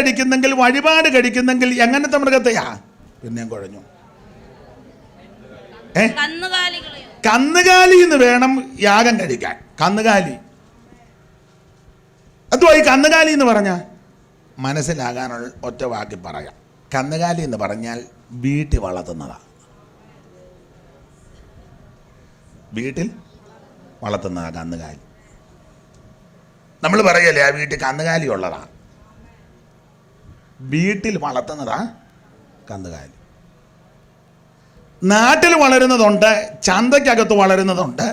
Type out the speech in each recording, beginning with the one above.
കഴിക്കുന്നെങ്കിൽ, വഴിപാട് കഴിക്കുന്നെങ്കിൽ എങ്ങനത്തെ മൃഗത്തെയാ? പിന്നെയും കുഴഞ്ഞു. കന്നുകാലി എന്ന് വേണം യാഗം കഴിക്കാൻ. കന്നുകാലി അതുമായി കന്നുകാലി എന്ന് പറഞ്ഞാൽ മനസ്സിലാകാനുള്ള ഒറ്റ വാക്കി പറയാം. കന്നുകാലി എന്ന് പറഞ്ഞാൽ വീട്ടിൽ വളർത്തുന്നതാണ്. വീട്ടിൽ വളർത്തുന്നതാണ് കന്നുകാലി. നമ്മൾ പറയല്ലേ ആ വീട്ടിൽ കന്നുകാലി ഉള്ളതാണ്. വീട്ടിൽ വളർത്തുന്നതാ കന്നുകാലി. നാട്ടിൽ വളരുന്നതുണ്ട്, ചന്തയ്ക്കകത്ത് വളരുന്നതുണ്ട്.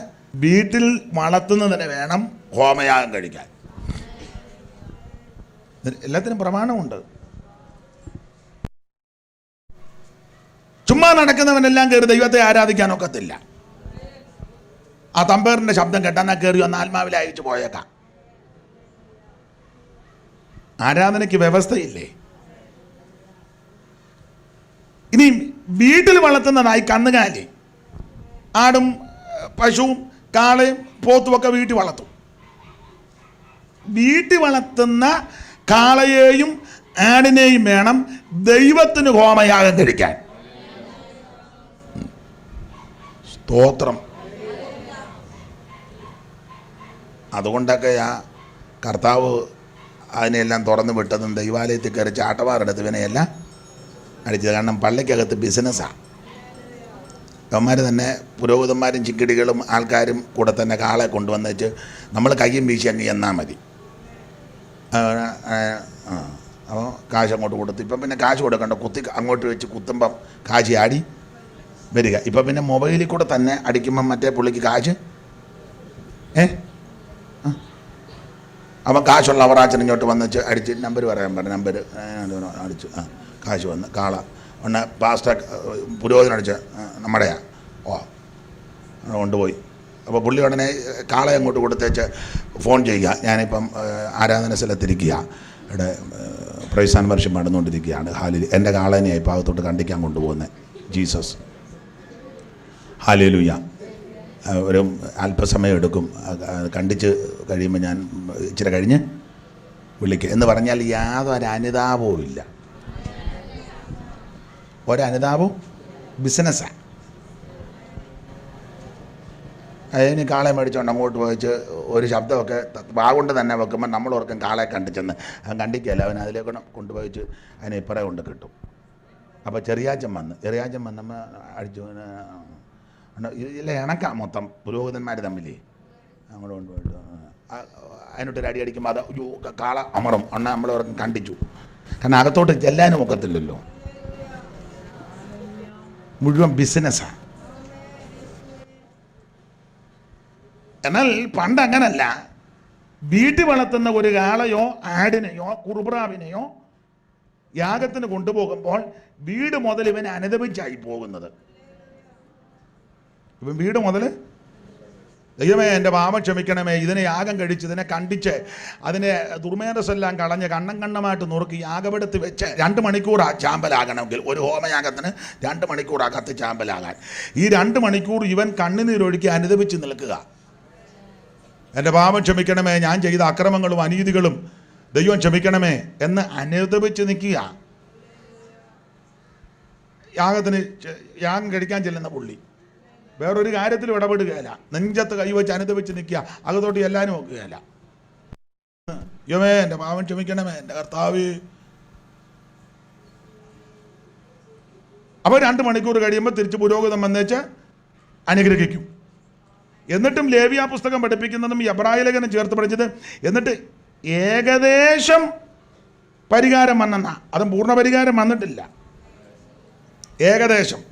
വീട്ടിൽ വളർത്തുന്നതിന് വേണം ഹോമയാഗം കഴിക്കാൻ. എല്ലാത്തിനും പ്രമാണമുണ്ട്. ചുമ്മാ നടക്കുന്നവനെല്ലാം കയറി ദൈവത്തെ ആരാധിക്കാൻ ഒക്കത്തില്ല. ആ തമ്പേറിന്റെ ശബ്ദം കേട്ടാൽ കയറി വന്ന് ആത്മാവിൽ അയച്ചു പോയേക്കാം. ആരാധനയ്ക്ക് വ്യവസ്ഥയില്ലേ? ഇനി വീട്ടിൽ വളർത്തുന്നതായി കന്നുകാലി, ആടും പശുവും കാളയും പോത്തുമൊക്കെ വീട്ടിൽ വളർത്തും. വീട്ടിൽ വളർത്തുന്ന കാളയെയും ആടിനെയും വേണം ദൈവത്തിന് ഹോമയാഗം കഴിക്കാൻ. സ്തോത്രം. അതുകൊണ്ടൊക്കെ ആ കർത്താവ് അതിനെല്ലാം തുറന്നു വിട്ടതും ദൈവാലയത്തിൽ കയറി ചാട്ടവാറെടുത്ത് ഇവനെയെല്ലാം അടിച്ചത്. കാരണം പള്ളിക്കകത്ത് ബിസിനസ്സാണ്. അവന്മാർ തന്നെ പുരോഹിതന്മാരും ചിക്കിടികളും ആൾക്കാരും കൂടെ തന്നെ കാളെ കൊണ്ടുവന്നേച്ച് നമ്മൾ കയ്യും വീശി അങ്ങ് എന്നാൽ മതി. അപ്പോൾ കാശ് അങ്ങോട്ട് കൊടുത്ത്, ഇപ്പം പിന്നെ കാശ് കൊടുക്കണ്ട, കുത്തി അങ്ങോട്ട് വെച്ച് കുത്തുമ്പം കാശ് ആടി വരിക. ഇപ്പം പിന്നെ മൊബൈലിൽ കൂടെ തന്നെ അടിക്കുമ്പം മറ്റേ പുള്ളിക്ക് കാശ് അവൻ കാശുള്ള അവറാച്ചൻ ഇങ്ങോട്ട് വന്നിച്ച് അടിച്ച് നമ്പർ പറയാൻ പറഞ്ഞു. നമ്പർ അടിച്ചു, കാശ് വന്ന് കാള ഒന്ന് പാസ്റ്റർ പുരോഹിതൻ അടിച്ച് നമ്മുടെയാ കൊണ്ടുപോയി. അപ്പോൾ പുള്ളി ഉടനെ കാളെ അങ്ങോട്ട് കൊടുത്തേച്ച് ഫോൺ ചെയ്യുക, ഞാനിപ്പം ആരാധന സ്ഥലത്തിരിക്കുക, ഇവിടെ പ്രൈസ് ആൻഡ് വർഷിപ്പ് നടന്നുകൊണ്ടിരിക്കുകയാണ്, ഹാലിൽ എൻ്റെ കാളേനെയായി പാകത്തോട്ട് കണ്ടിക്കാൻ കൊണ്ടുപോകുന്നത്. Jesus, hallelujah. ഒരു അല്പസമയം എടുക്കും, കണ്ടിച്ച് കഴിയുമ്പോൾ ഞാൻ ഇച്ചിരി കഴിഞ്ഞ് വിളിക്കുക എന്ന് പറഞ്ഞാൽ യാതൊരു അനുതാപവും ഇല്ല. ഒരനുതാപവും ബിസിനസ്സാണ്. അതിന് കാളെ മേടിച്ചുകൊണ്ട് അങ്ങോട്ട് പോയിച്ച് ഒരു ശബ്ദമൊക്കെ വാഗൊണ്ട് തന്നെ വെക്കുമ്പോൾ നമ്മൾ ഓർക്കും കാളെ കണ്ടിച്ചെന്ന്. അവൻ കണ്ടിക്കല്ല, അവൻ അതിലേക്ക് കൊണ്ടുപോയിച്ച് അതിനെ ഇപ്പറേ കൊണ്ട് കിട്ടും. അപ്പോൾ ചെറിയാച്ചൻ വന്നപ്പോൾ അടിച്ചു. ഇല്ല ഇണക്കാം മൊത്തം പുരോഹിതന്മാർ തമ്മിലേ അങ്ങോട്ട് കൊണ്ടുപോയിട്ട് അതിനോട്ടൊരു അടി അടിക്കുമ്പോൾ അത് കാള അമറും അണ്ണ നമ്മൾ ഓർക്കും കണ്ടിച്ചു. കാരണം അകത്തോട്ട് ചെല്ലാനും ഒക്കത്തില്ലല്ലോ. മുഴുവൻ ബിസിനസ്സാണ്. എന്നാൽ പണ്ട് അങ്ങനല്ല. വീട്ടിൽ വളർത്തുന്ന ഒരു കാളയോ ആടിനെയോ കുറുപ്രാവിനെയോ യാഗത്തിന് കൊണ്ടുപോകുമ്പോൾ വീട് മുതൽ ഇവനെ അനുദപിച്ചായി പോകുന്നത്. ഇവൻ വീട് മുതൽ ദൈവമേ എൻ്റെ പാപം ക്ഷമിക്കണമേ, ഇതിനെ യാഗം കഴിച്ച് ഇതിനെ കണ്ടിച്ച് അതിനെ ദുർമേധസ്സെല്ലാം കളഞ്ഞ് കണ്ണമായിട്ട് നുറുക്കി യാഗപെടുത്തി വെച്ച് 2 മണിക്കൂറാ ചാമ്പലാകണമെങ്കിൽ, ഒരു ഹോമയാഗത്തിന് 2 മണിക്കൂറാ കത്തി ചാമ്പലാകാൻ. ഈ 2 മണിക്കൂർ ഇവൻ കണ്ണുനീരൊഴുക്കി അനുദപിച്ച് നിൽക്കുക. എൻ്റെ പാപം ക്ഷമിക്കണമേ, ഞാൻ ചെയ്ത അക്രമങ്ങളും അനീതികളും ദൈവം ക്ഷമിക്കണമേ എന്ന് അനുദപിച്ച് നിൽക്കുക. യാഗം കഴിക്കാൻ ചെല്ലുന്ന പുള്ളി വേറൊരു കാര്യത്തിലും ഇടപെടുകയല്ല. നെഞ്ചത്ത് കൈവച്ച് അനുദപിച്ച് നിൽക്കുക, അകത്തോട്ട് എല്ലാവരും നോക്കുകയല്ല. യമേ എൻ്റെ പാവം ക്ഷമിക്കണമേ എൻ്റെ കർത്താവ്. അപ്പോൾ 2 മണിക്കൂർ കഴിയുമ്പോൾ തിരിച്ച് പുരോഹിതൻ വന്നേച്ച് അനുഗ്രഹിക്കും. എന്നിട്ടും ലേവ്യ പുസ്തകം പഠിപ്പിക്കുന്നതും എബ്രായ ലേഖനം ചേർത്ത് പഠിച്ചത്, എന്നിട്ട് ഏകദേശം പരിഹാരം വന്നെന്നാ, അതും പൂർണ്ണ പരിഹാരം വന്നിട്ടില്ല, ഏകദേശം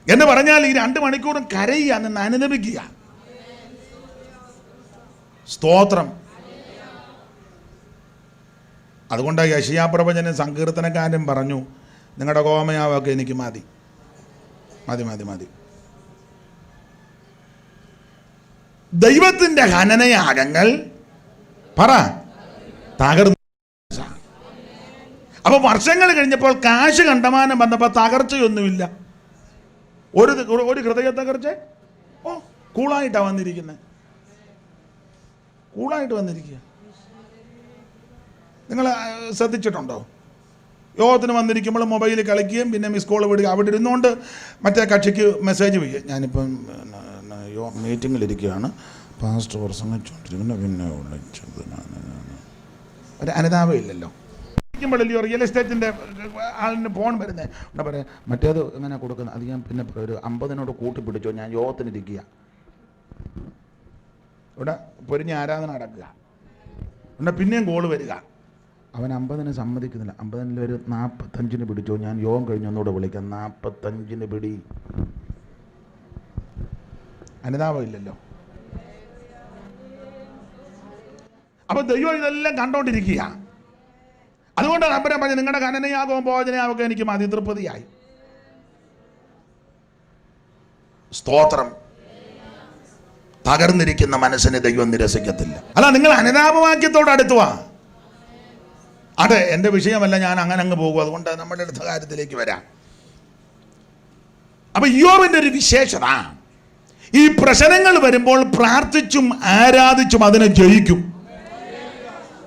എന്ന് പറഞ്ഞാൽ ഈ 2 മണിക്കൂറും കരയുക, നിന്ന് അനുദപിക്കുക. സ്തോത്രം. അതുകൊണ്ട് യെശയ്യാ പ്രവചനം സങ്കീർത്തനക്കാരൻ പറഞ്ഞു, നിങ്ങളുടെ ഹോമയാഗമൊക്കെ എനിക്ക് മതി മതി മതി മതി. ദൈവത്തിൻ്റെ ഹനനയാഗങ്ങൾ പറ തകർന്നു. അപ്പോൾ വർഷങ്ങൾ കഴിഞ്ഞപ്പോൾ കാശ് കണ്ടമാനം വന്നപ്പോൾ തകർച്ചയൊന്നുമില്ല. ഒരു ഹൃദയ തകർച്ച കൂളായിട്ടാണ് വന്നിരിക്കുന്നത്, കൂളായിട്ട് വന്നിരിക്കുക. നിങ്ങൾ ശ്രദ്ധിച്ചിട്ടുണ്ടോ? യോഗത്തിന് വന്നിരിക്കുമ്പോൾ മൊബൈൽ കളിക്കുകയും പിന്നെ മിസ് കോൾ വിടുക. അവിടെ ഇരുന്നുകൊണ്ട് മറ്റേ കക്ഷിക്ക് മെസ്സേജ് വയ്ക്കുക, ഞാനിപ്പം മീറ്റിങ്ങിലിരിക്കുകയാണ്, പാസ്റ്റ് പ്രസംഗിച്ചുകൊണ്ടിരിക്കുന്നു, പിന്നെ ഒരു അനുതാപം ഇല്ലല്ലോ. ഇരിക്കുമ്പോഴല്ലോ റിയൽ എസ്റ്റേറ്റിൻ്റെ ആളിന് ഫോൺ വരുന്നത്. എന്താ പറയുക, മറ്റേത് എങ്ങനെ കൊടുക്കുന്നത്, അത് ഞാൻ പിന്നെ ഒരു 50 കൂട്ടിപ്പിടിച്ചോ, ഞാൻ യോഗത്തിനിരിക്കുക. ഇവിടെ പൊരിഞ്ഞ ആരാധന നടക്കുക. ഇവിടെ പിന്നെയും കോള് വരിക. അവൻ 50 സമ്മതിക്കുന്നില്ല. 50 ഒരു 45 പിടിച്ചോ, ഞാൻ യോഗം കഴിഞ്ഞ് ഒന്നുകൂടെ വിളിക്കാം, 45 പിടി. അനുതാപം ഇല്ലല്ലോ. അപ്പൊ ദൈവം ഇതെല്ലാം കണ്ടോണ്ടിരിക്കുക. അതുകൊണ്ട് അപ്പുറം പറഞ്ഞ് നിങ്ങളുടെ കനനയാകവും ഭോജനയാകവും എനിക്ക് മതി, തൃപ്തിയായി. സ്തോത്രം. തകർന്നിരിക്കുന്ന മനസ്സിനെ ദൈവം നിരസിക്കത്തില്ല. അല്ല, നിങ്ങൾ അനുതാപവാക്യത്തോട് അടുത്തുവാ. അതെ, എൻ്റെ വിഷയമല്ല, ഞാൻ അങ്ങനെ അങ്ങ് പോകും. അതുകൊണ്ട് നമ്മുടെ അടുത്ത കാര്യത്തിലേക്ക് വരാം. അപ്പൊ യോബിന്റെ ഒരു വിശേഷത, ഈ പ്രശ്നങ്ങൾ വരുമ്പോൾ പ്രാർത്ഥിച്ചും ആരാധിച്ചും അതിനെ ജയിക്കും.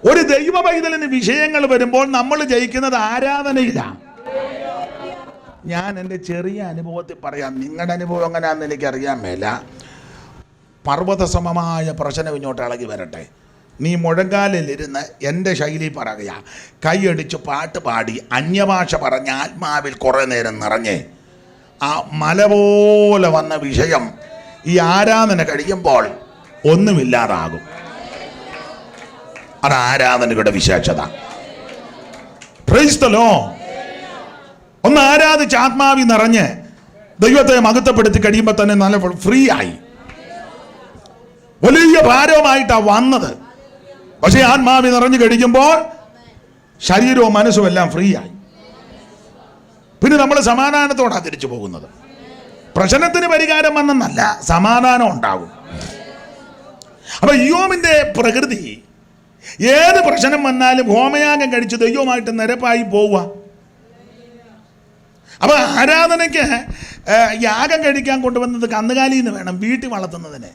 ഒരു ദൈവ പൈതലിന് വിഷയങ്ങൾ വരുമ്പോൾ നമ്മൾ ജയിക്കുന്നത് ആരാധനയിലാണ്. ഞാൻ എൻ്റെ ചെറിയ അനുഭവത്തിൽ പറയാം, നിങ്ങളുടെ അനുഭവം എങ്ങനെയാണെന്ന് എനിക്കറിയാൻ മേല. പർവ്വതസമമായ പ്രശ്നം ഇങ്ങോട്ട് ഇളകി വരട്ടെ, നീ മുഴങ്കാലിലിരുന്ന് എൻ്റെ ശൈലി പറയുക, കൈയടിച്ച് പാട്ട് പാടി അന്യഭാഷ പറഞ്ഞ ആത്മാവിൽ കുറേ നേരം നിറഞ്ഞ് ആ മല പോലെ വന്ന വിഷയം ഈ ആരാധന കഴിയുമ്പോൾ ഒന്നുമില്ലാതാകും. അത് ആരാധനയുടെ വിശേഷത. Praise the Lord. ഒന്ന് ആരാധിച്ച് ആത്മാവിൽ നിറഞ്ഞ് ദൈവത്തെ മഹത്വപ്പെടുത്തി കഴിയുമ്പോൾ തന്നെ നല്ല ഫ്രീ ആയി. വലിയ ഭാരവുമായിട്ടാണ് വന്നത്, പക്ഷേ ആത്മാവിൽ നിറഞ്ഞു കഴിയുമ്പോൾ ശരീരവും മനസ്സും എല്ലാം ഫ്രീ ആയി. പിന്നെ നമ്മൾ സമാധാനത്തോടാണ് തിരിച്ചു പോകുന്നത്. പ്രശ്നത്തിന് പരിഹാരം വന്നെന്നല്ല, സമാധാനം ഉണ്ടാകും. അപ്പൊ യോബിന്റെ പ്രകൃതി ഏത് പ്രശ്നം വന്നാലും ഹോമയാഗം കഴിച്ച് ദൈവമായിട്ട് നിരപ്പായി പോവുക. അപ്പൊ ആരാധനയ്ക്ക് യാഗം കഴിക്കാൻ കൊണ്ടുവന്നത് കന്നുകാലിയിൽ നിന്ന് വേണം, വീട്ടിൽ വളർത്തുന്നതിന്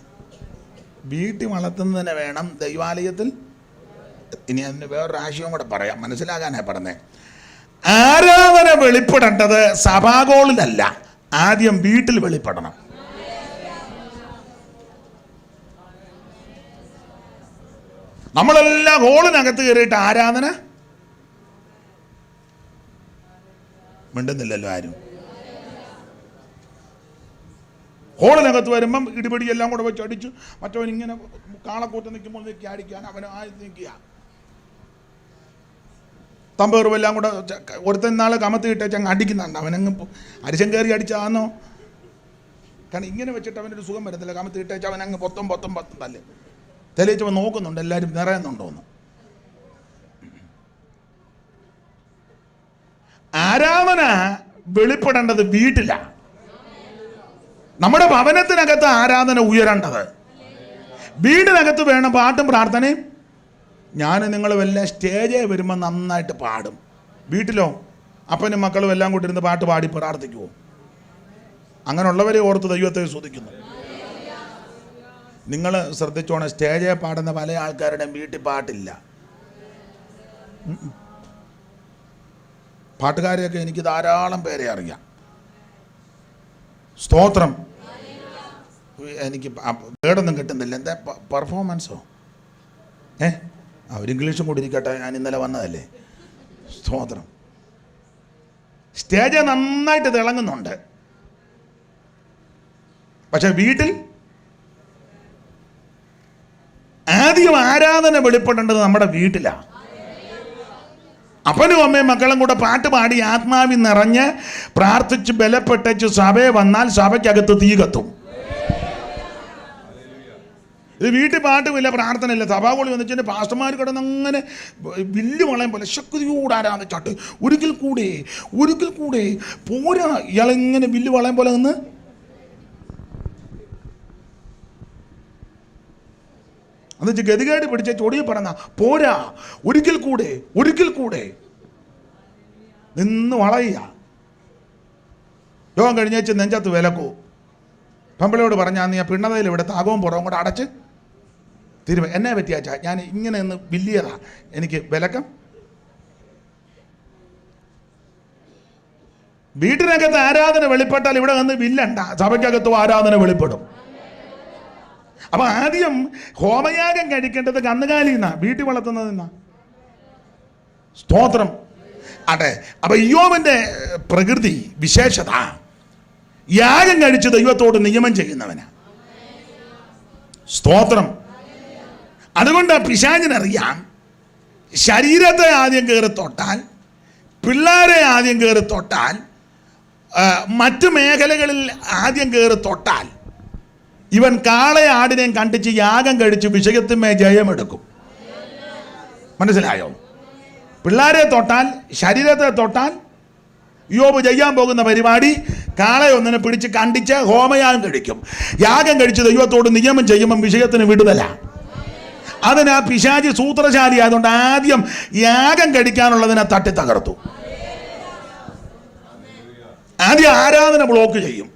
വേണം ദൈവാലയത്തിൽ. ഇനി അതിന് വേറൊരു ആശയം കൂടെ പറയാം, മനസ്സിലാകാനാണ് പറഞ്ഞത്. ആരാധന വെളിപ്പെടേണ്ടത് സഭാഗോളിലല്ല, ആദ്യം വീട്ടിൽ വെളിപ്പെടണം. നമ്മളെല്ലാം ഹോളിനകത്ത് കയറിയിട്ട് ആരാധന മിണ്ടുന്നില്ലല്ലോ ആരും. ഹോളിനകത്ത് വരുമ്പം ഇടിപിടി എല്ലാം കൂടെ വെച്ച് അടിച്ചു, മറ്റവൻ ഇങ്ങനെ കാളക്കൂത്ത് നിൽക്കുമ്പോൾ നിൽക്കി അടിക്കാൻ അവൻ നിൽക്കുക. തമ്പേറുമെല്ലാം കൂടെ ഒരുത്തൻ നാളെ കമത്തി ഇട്ടേച്ചങ്ങ് അടിക്കുന്നുണ്ട്. അവനങ്ങ് അരിശം കയറി അടിച്ചാന്നോ, കാരണം ഇങ്ങനെ വെച്ചിട്ട് അവനൊരു സുഖം വരുന്നില്ല. കമത്തി ഇട്ടേച്ച് അവനങ്ങ് പൊത്തും തല്ലേ തെളിയിച്ചവൻ നോക്കുന്നുണ്ട് എല്ലാവരും നിറയുന്നുണ്ടോന്ന്. ആരാധന വെളിപ്പെടേണ്ടത് വീട്ടിലാണ്. നമ്മുടെ ഭവനത്തിനകത്ത് ആരാധന ഉയരേണ്ടത്, വീടിനകത്ത് വേണം പാട്ടും പ്രാർത്ഥനയും. ഞാൻ നിങ്ങളും എല്ലാം സ്റ്റേജിൽ വരുമ്പോൾ നന്നായിട്ട് പാടും. വീട്ടിലോ അപ്പനും മക്കളും എല്ലാം കൂടി ഇരുന്ന് പാട്ട് പാടി പ്രാർത്ഥിക്കുമോ? അങ്ങനെയുള്ളവരെ ഓർത്ത് ദൈവത്തെ സ്തുതിക്കുന്നു. നിങ്ങൾ ശ്രദ്ധിച്ചോണം, സ്റ്റേജിൽ പാടുന്ന പല ആൾക്കാരുടെയും വീട്ടിൽ പാട്ടില്ല. പാട്ടുകാരെയൊക്കെ എനിക്ക് ധാരാളം പേരെ അറിയാം. സ്തോത്രം. എനിക്ക് വേടൊന്നും കിട്ടുന്നില്ല. എന്താ പെർഫോമൻസോ? അവർ ഇംഗ്ലീഷും കൂടി ഇരിക്കട്ടെ, ഞാൻ ഇന്നലെ വന്നതല്ലേ. സ്തോത്രം. സ്റ്റേജ് നന്നായിട്ട് തിളങ്ങുന്നുണ്ട്, പക്ഷെ വീട്ടിൽ ആദ്യം ആരാധന വെളിപ്പെടേണ്ടത് നമ്മുടെ വീട്ടിലാണ്. അപ്പനും അമ്മയും മക്കളും കൂടെ പാട്ട് പാടി ആത്മാവിൽ നിറഞ്ഞ് പ്രാർത്ഥിച്ച് ബലപ്പെട്ടച്ച് സഭയെ വന്നാൽ സഭയ്ക്കകത്ത് തീ കത്തും. ഇത് വീട്ടിൽ പാട്ടുമില്ല, പ്രാർത്ഥനയില്ല, സഭാകോളി വന്നിട്ട് പാസ്റ്റർമാർ കിടന്ന് അങ്ങനെ വില്ല് വളയം പോലെ ശക്തിയോട് ആരാധിച്ചാട്ട് ഒരിക്കൽ കൂടെ പോരാ. ഇയാളെങ്ങനെ വില്ല് വളയം പോലെ നിന്ന് എന്നുവെച്ച് ഗതികേട് പിടിച്ച ചൊടിയിൽ പറഞ്ഞ പോരാ, ഒരിക്കൽ കൂടെ നിന്ന് വളയുക. യോഗം കഴിഞ്ഞേച്ച് നെഞ്ചത്ത് വിലക്കൂ. പെമ്പിളയോട് പറഞ്ഞാൽ നീ ആ പിണ്ണതയിൽ ഇവിടെ താകവും പുറവും കൂടെ അടച്ച് എന്നെ പറ്റിയാച്ചാ ഞാൻ ഇങ്ങനെ ഒന്ന് വില്ലിയതാ, എനിക്ക് വിലക്കം വീട്ടിനകത്ത് ആരാധന വെളിപ്പെട്ടാൽ ഇവിടെ വന്ന് വില്ലണ്ട, സഭയ്ക്കകത്തും ആരാധന വെളിപ്പെടും. അപ്പൊ ആദ്യം ഹോമയാഗം കഴിക്കേണ്ടത് കന്നുകാലിന്നാ, വീട്ടിൽ വളർത്തുന്നതെന്നാ. സ്തോത്രം. അതെ. അപ്പൊ ഇയ്യോബിന്റെ പ്രകൃതി വിശേഷത യാഗം കഴിച്ച് ദൈവത്തോട് നിയമം ചെയ്യുന്നവനാ. സ്തോത്രം. അതുകൊണ്ട് പിശാചിനറിയാം, ശരീരത്തെ ആദ്യം കയറി തൊട്ടാൽ, പിള്ളേരെ ആദ്യം കയറി തൊട്ടാൽ, മറ്റു മേഖലകളിൽ ആദ്യം കയറി തൊട്ടാൽ, ഇവൻ കാളയെ ആടിനെയും കണ്ടിച്ച് യാഗം കഴിച്ച് വിഷയത്തിന്മേ ജയമെടുക്കും. മനസ്സിലായോ? പിള്ളേരെ തൊട്ടാൽ, ശരീരത്തെ തൊട്ടാൽ യോബ് ചെയ്യാൻ പോകുന്ന പരിപാടി കാളയെ ഒന്നിനെ പിടിച്ച് കണ്ടിച്ച് ഹോമയാഗം കഴിക്കും. യാഗം കഴിച്ച് ദൈവത്തോട് നിയമം ചെയ്യുമ്പം വിഷയത്തിന് വിടുതല. അതിന് പിശാചി സൂത്രശാലി ആയതുകൊണ്ട് ആദ്യം യാഗം കഴിക്കാനുള്ളതിനെ തട്ടിത്തകർത്തു. ആദ്യം ആരാധന ബ്ലോക്ക് ചെയ്യും.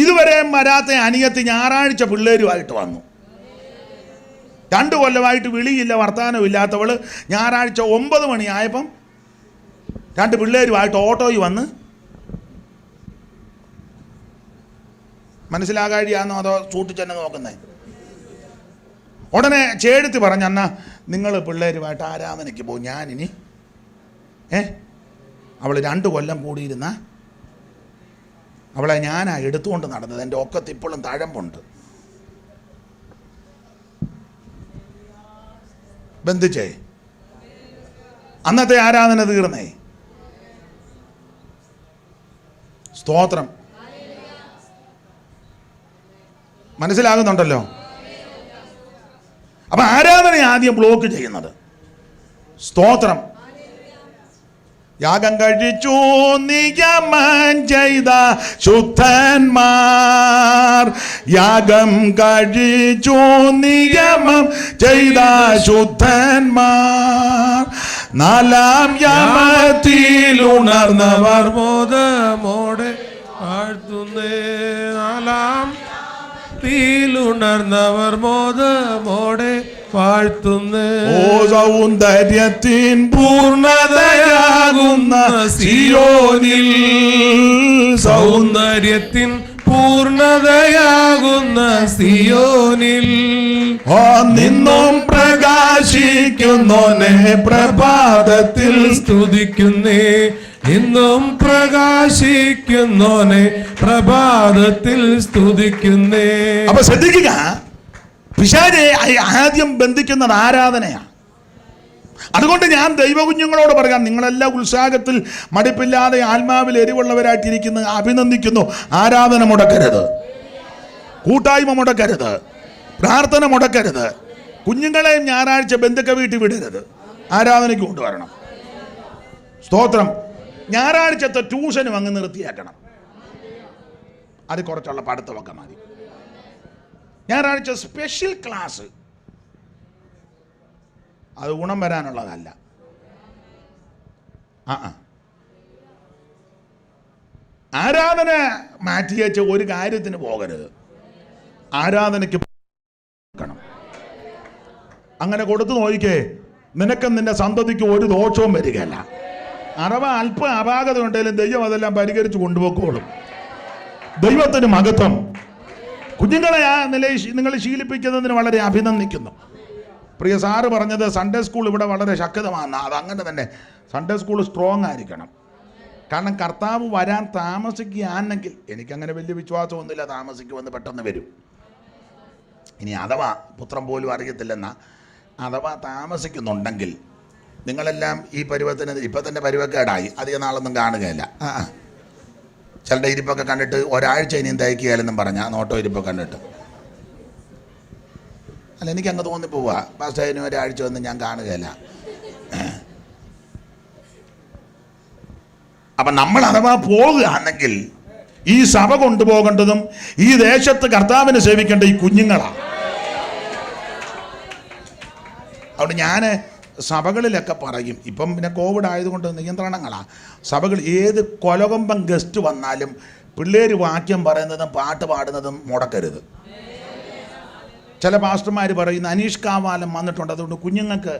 ഇതുവരെ വരാത്ത അനിയത്തി ഞായറാഴ്ച പിള്ളേരുമായിട്ട് വന്നു. 2 കൊല്ലമായിട്ട് വിളിയില്ല, വർത്തമാനം ഇല്ലാത്തവള് ഞായറാഴ്ച 9 മണിയായപ്പം 2 പിള്ളേരുമായിട്ട് ഓട്ടോയിൽ വന്ന്, മനസ്സിലാകാഴിയാന്നോ അതോ സൂട്ടിച്ചെന്നെ നോക്കുന്നേ? ഉടനെ ചേടുത്തി പറഞ്ഞ, എന്നാ നിങ്ങൾ പിള്ളേരുമായിട്ട് ആരാധനയ്ക്ക് പോകും, ഞാനിനി അവൾ 2 കൊല്ലം കൂടിയിരുന്ന അവളെ ഞാനാ എടുത്തുകൊണ്ട് നടന്നത്. എൻ്റെ ഒക്കത്ത് ഇപ്പോഴും തഴമ്പുണ്ട്. ബന്ധിച്ചേ, അന്നത്തെ ആരാധന തീർന്നേ. സ്തോത്രം. മനസ്സിലാകുന്നുണ്ടല്ലോ? അപ്പൊ ആരാധന ആദ്യം ബ്ലോക്ക് ചെയ്യുന്നത്. സ്തോത്രം. യാഗം കഴിച്ചു നിയമം ചെയ്ത ശുദ്ധന്മാർ, യാഗം കഴിച്ചു നിയമം ചെയ്ത ശുദ്ധന്മാർ, 4-ാം യാമത്തിലുണർന്നവർ മോദമോടെ വാഴ്ത്തുന്നേ. 4-ാം യാമത്തിലുണർന്നവർ മോദമോടെ വാഴ്ത്തുന്നേ. ഓ സൗന്ദര്യത്തിൻ പൂർണ്ണതയാകുന്ന സിയോനിൽ, സൗന്ദര്യത്തിൻ പൂർണ്ണതയാകുന്ന സിയോനിൽ നിന്നും പ്രകാശിക്കുന്നോനെ പ്രഭാതത്തിൽ സ്തുതിക്കുന്നേ. ഇന്നും പ്രകാശിക്കുന്നോനെ പ്രഭാതത്തിൽ സ്തുതിക്കുന്നേ. അപ്പൊ ശ്രദ്ധിക്കുക, പിശാചെ ആദ്യം ബന്ധിക്കുന്നത് ആരാധനയാണ്. അതുകൊണ്ട് ഞാൻ ദൈവകുഞ്ഞുങ്ങളോട് പറയാം, നിങ്ങളെല്ലാം ഉത്സാഹത്തിൽ മടുപ്പില്ലാതെ ആത്മാവിൽ എരിവുള്ളവരായിട്ടിരിക്കുന്ന അഭിനന്ദിക്കുന്നു. ആരാധന മുടക്കരുത്, കൂട്ടായ്മ മുടക്കരുത്, പ്രാർത്ഥന മുടക്കരുത്. കുഞ്ഞുങ്ങളെയും ഞായറാഴ്ച ബന്ധുക്ക വീട്ടിൽ വിടരുത്, ആരാധനയ്ക്ക് കൊണ്ടുവരണം. സ്തോത്രം. ഞായറാഴ്ചത്തെ ട്യൂഷനും അങ്ങ് നിർത്തിയാക്കണം. അത് കുറച്ചുള്ള പഠിത്തമൊക്കെ മതി. ഞായറാഴ്ച സ്പെഷ്യൽ ക്ലാസ് അത് ഗുണം വരാനുള്ളതല്ല. ആരാധന മാറ്റിവെച്ച ഒരു കാര്യത്തിന് പോകരുത്. ആരാധനയ്ക്ക് അങ്ങനെ കൊടുത്തു നോക്കിക്കേ, നിനക്കും നിന്റെ സന്തതിക്ക് ഒരു ദോഷവും വരികയല്ല. അഥവാ അല്പ അപാകത ഉണ്ടെങ്കിലും ദൈവം അതെല്ലാം പരിഹരിച്ച് കൊണ്ടുപോക്കോളും. ദൈവത്തിന് മഹത്വം. കുഞ്ഞുങ്ങളെ ആ നിലയിൽ നിങ്ങൾ ശീലിപ്പിക്കുന്നതിന് വളരെ അഭിനന്ദിക്കുന്നു. പ്രിയ സാറ് പറഞ്ഞത് സൺഡേ സ്കൂൾ ഇവിടെ വളരെ ശക്തമാണ്. അതങ്ങനെ തന്നെ സൺഡേ സ്കൂൾ സ്ട്രോങ് ആയിരിക്കണം. കാരണം കർത്താവ് വരാൻ താമസിക്കുകയാണെങ്കിൽ, എനിക്കങ്ങനെ വലിയ വിശ്വാസമൊന്നുമില്ല താമസിക്കുമെന്ന്, പെട്ടെന്ന് വരും. ഇനി അഥവാ പുത്രം പോലും അറിയത്തില്ലെന്നാ, അഥവാ താമസിക്കുന്നുണ്ടെങ്കിൽ നിങ്ങളെല്ലാം ഈ പരുവത്തിന് ഇപ്പം തന്നെ പരുവക്കേടായി, അധികം നാളൊന്നും കാണുകയില്ല. ചിലരുടെ ഇരിപ്പൊക്കെ കണ്ടിട്ട് ഒരാഴ്ച ഇനിയും തയ്ക്കുകയില്ലെന്നും പറഞ്ഞാൽ നോട്ടോ ഇരിപ്പൊക്കെ കണ്ടിട്ട്. അല്ല, എനിക്കങ്ങ് തോന്നിപ്പോവാ, പാസ്റ്റർ അതിന് ഒരാഴ്ച ഒന്നും ഞാൻ കാണുകയില്ല. അപ്പം നമ്മൾ അഥവാ പോകുകയാണെങ്കിൽ ഈ സഭ കൊണ്ടുപോകേണ്ടതും ഈ ദേശത്ത് കർത്താവിനെ സേവിക്കേണ്ട ഈ കുഞ്ഞുങ്ങളാണ്. അതുകൊണ്ട് ഞാൻ സഭകളിലൊക്കെ പറയും, ഇപ്പം പിന്നെ കോവിഡ് ആയതുകൊണ്ട് നിയന്ത്രണങ്ങളാണ്. സഭകൾ ഏത് കൊലകൊമ്പം ഗസ്റ്റ് വന്നാലും പിള്ളേർ വാക്യം പറയുന്നതും പാട്ട് പാടുന്നതും മുടക്കരുത്. ചില പാസ്റ്റർമാർ പറയുന്നു അനീഷ് കാവാലം വന്നിട്ടുണ്ട്, അതുകൊണ്ട് കുഞ്ഞുങ്ങൾക്ക്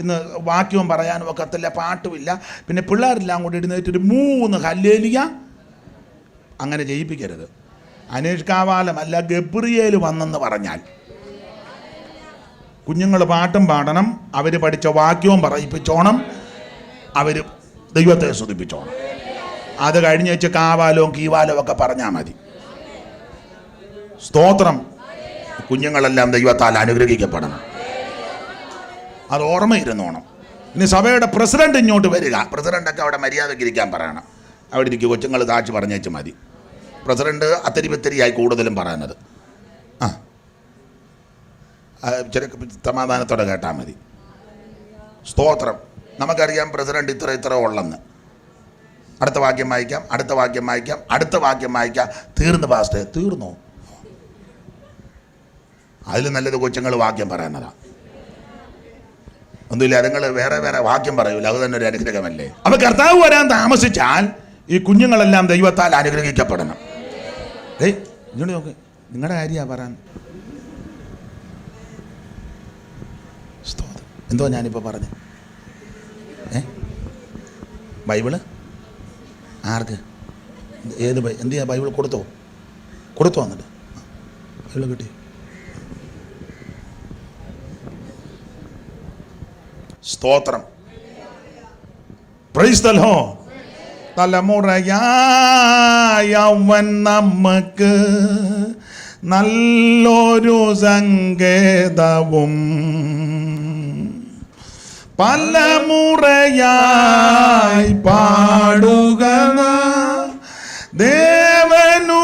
ഇന്ന് വാക്യവും പറയാനും ഒക്കത്തില്ല, പാട്ടുമില്ല, പിന്നെ പിള്ളേരെല്ലാം കൂടി എഴുന്നേറ്റൊരു 3 ഹല്ലേലൂയ അങ്ങനെ ചെയ്യിപ്പിക്കരുത്. അനീഷ് കാവാലം അല്ല, ഗബ്രിയേൽ വന്നെന്ന് പറഞ്ഞാൽ കുഞ്ഞുങ്ങൾ പാട്ടും പാടണം, അവർ പഠിച്ച വാക്യവും പറയിപ്പിച്ചോണം, അവർ ദൈവത്തെ സ്തുതിപ്പിച്ചോണം. അത് കഴിഞ്ഞ് വെച്ച് കാവാലവും കീവാലവും ഒക്കെ പറഞ്ഞാൽ മതി. സ്തോത്രം. കുഞ്ഞുങ്ങളെല്ലാം ദൈവത്താൽ അനുഗ്രഹിക്കപ്പെടണം, അത് ഓർമ്മയിരുന്നോണം. ഇനി സഭയുടെ പ്രസിഡന്റ് ഇങ്ങോട്ട് വരിക, പ്രസിഡൻ്റൊക്കെ അവിടെ മര്യാദയ്ക്ക് ഇരിക്കാൻ പറയണം. അവിടെ ഇരിക്കും, കൊച്ചുങ്ങൾ താഴ്ച പറഞ്ഞേച്ച് മതി. പ്രസിഡന്റ് അത്തിരിപത്തിരിയായി കൂടുതലും പറയുന്നത്. ചെറിയ സമാധാനത്തോടെ കേട്ടാൽ മതി. സ്തോത്രം. നമുക്കറിയാം പ്രസിഡന്റ് ഇത്ര ഉള്ളെന്ന്. അടുത്ത വാക്യം വായിക്കാം, അടുത്ത വാക്യം വായിക്കാം, അടുത്ത വാക്യം വായിക്കാം. തീർന്നു പാസ്റ്റേ, തീർന്നോ? അതിൽ നല്ലത് കൊച്ചുങ്ങൾ വാക്യം പറയുന്നതാണ്. ഒന്നുമില്ല, അതുങ്ങൾ വേറെ വാക്യം പറയൂല, അത് തന്നെ ഒരു അനുഗ്രഹമല്ലേ. അപ്പൊ കർത്താവ് വരാൻ താമസിച്ചാൽ ഈ കുഞ്ഞുങ്ങളെല്ലാം ദൈവത്താൽ അനുഗ്രഹിക്കപ്പെടണം. ഇങ്ങോട്ട് നോക്ക്, നിങ്ങളുടെ കാര്യമാണ് പറയാൻ. എന്തോ ഞാനിപ്പോൾ പറഞ്ഞു. ബൈബിള് ആർക്ക്? ഏത് എന്ത് ചെയ്യാ? ബൈബിൾ കൊടുത്തോ എന്നിട്ട് ബൈബിൾ കിട്ടി. സ്തോത്രം. Praise the Lord. തലമുറയായവൻ നമുക്ക് നല്ലൊരു സങ്കേതവും പലമുറയായി പാടുക ദേവനു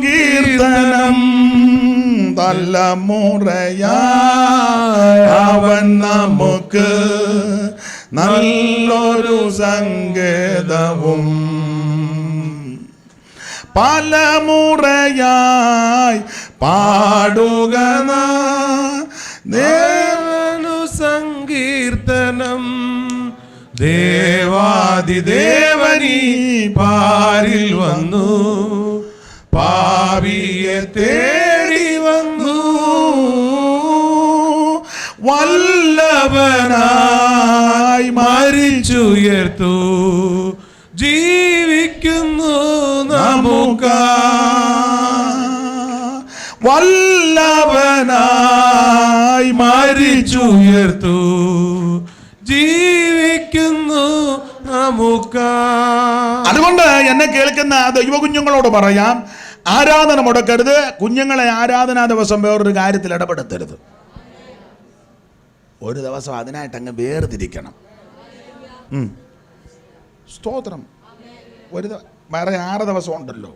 കീർത്തനം. തലമുറയായി അവൻ നമുക്ക് നല്ലൊരു സങ്കേതവും പലമുറയായി പാടുക ദേവനു സങ്കീർത്തനം. ദേവാദിദേവനീ പാരിൽ വന്നു, പാപിയെ തേടി വന്നു, വല്ലഭനായി മരിച്ചുയർത്തു, ജീവിക്കുന്നു നമുക്കായി. വല്ലഭനായി മരിച്ചുയർത്തു, ജീവിക്കുന്നു നമുക്കായി. അതുകൊണ്ട് എന്നെ കേൾക്കുന്ന ദൈവ കുഞ്ഞുങ്ങളോട് പറയാം, ആരാധന മുടക്കരുത്. കുഞ്ഞുങ്ങളെ ആരാധനാ ദിവസം വേറൊരു കാര്യത്തിൽ ഇടപെടുത്തരുത്. ഒരു ദിവസം അതിനായിട്ട് അങ്ങ് വേർതിരിക്കണം. സ്തോത്രം. വേറെ 6 ദിവസം ഉണ്ടല്ലോ,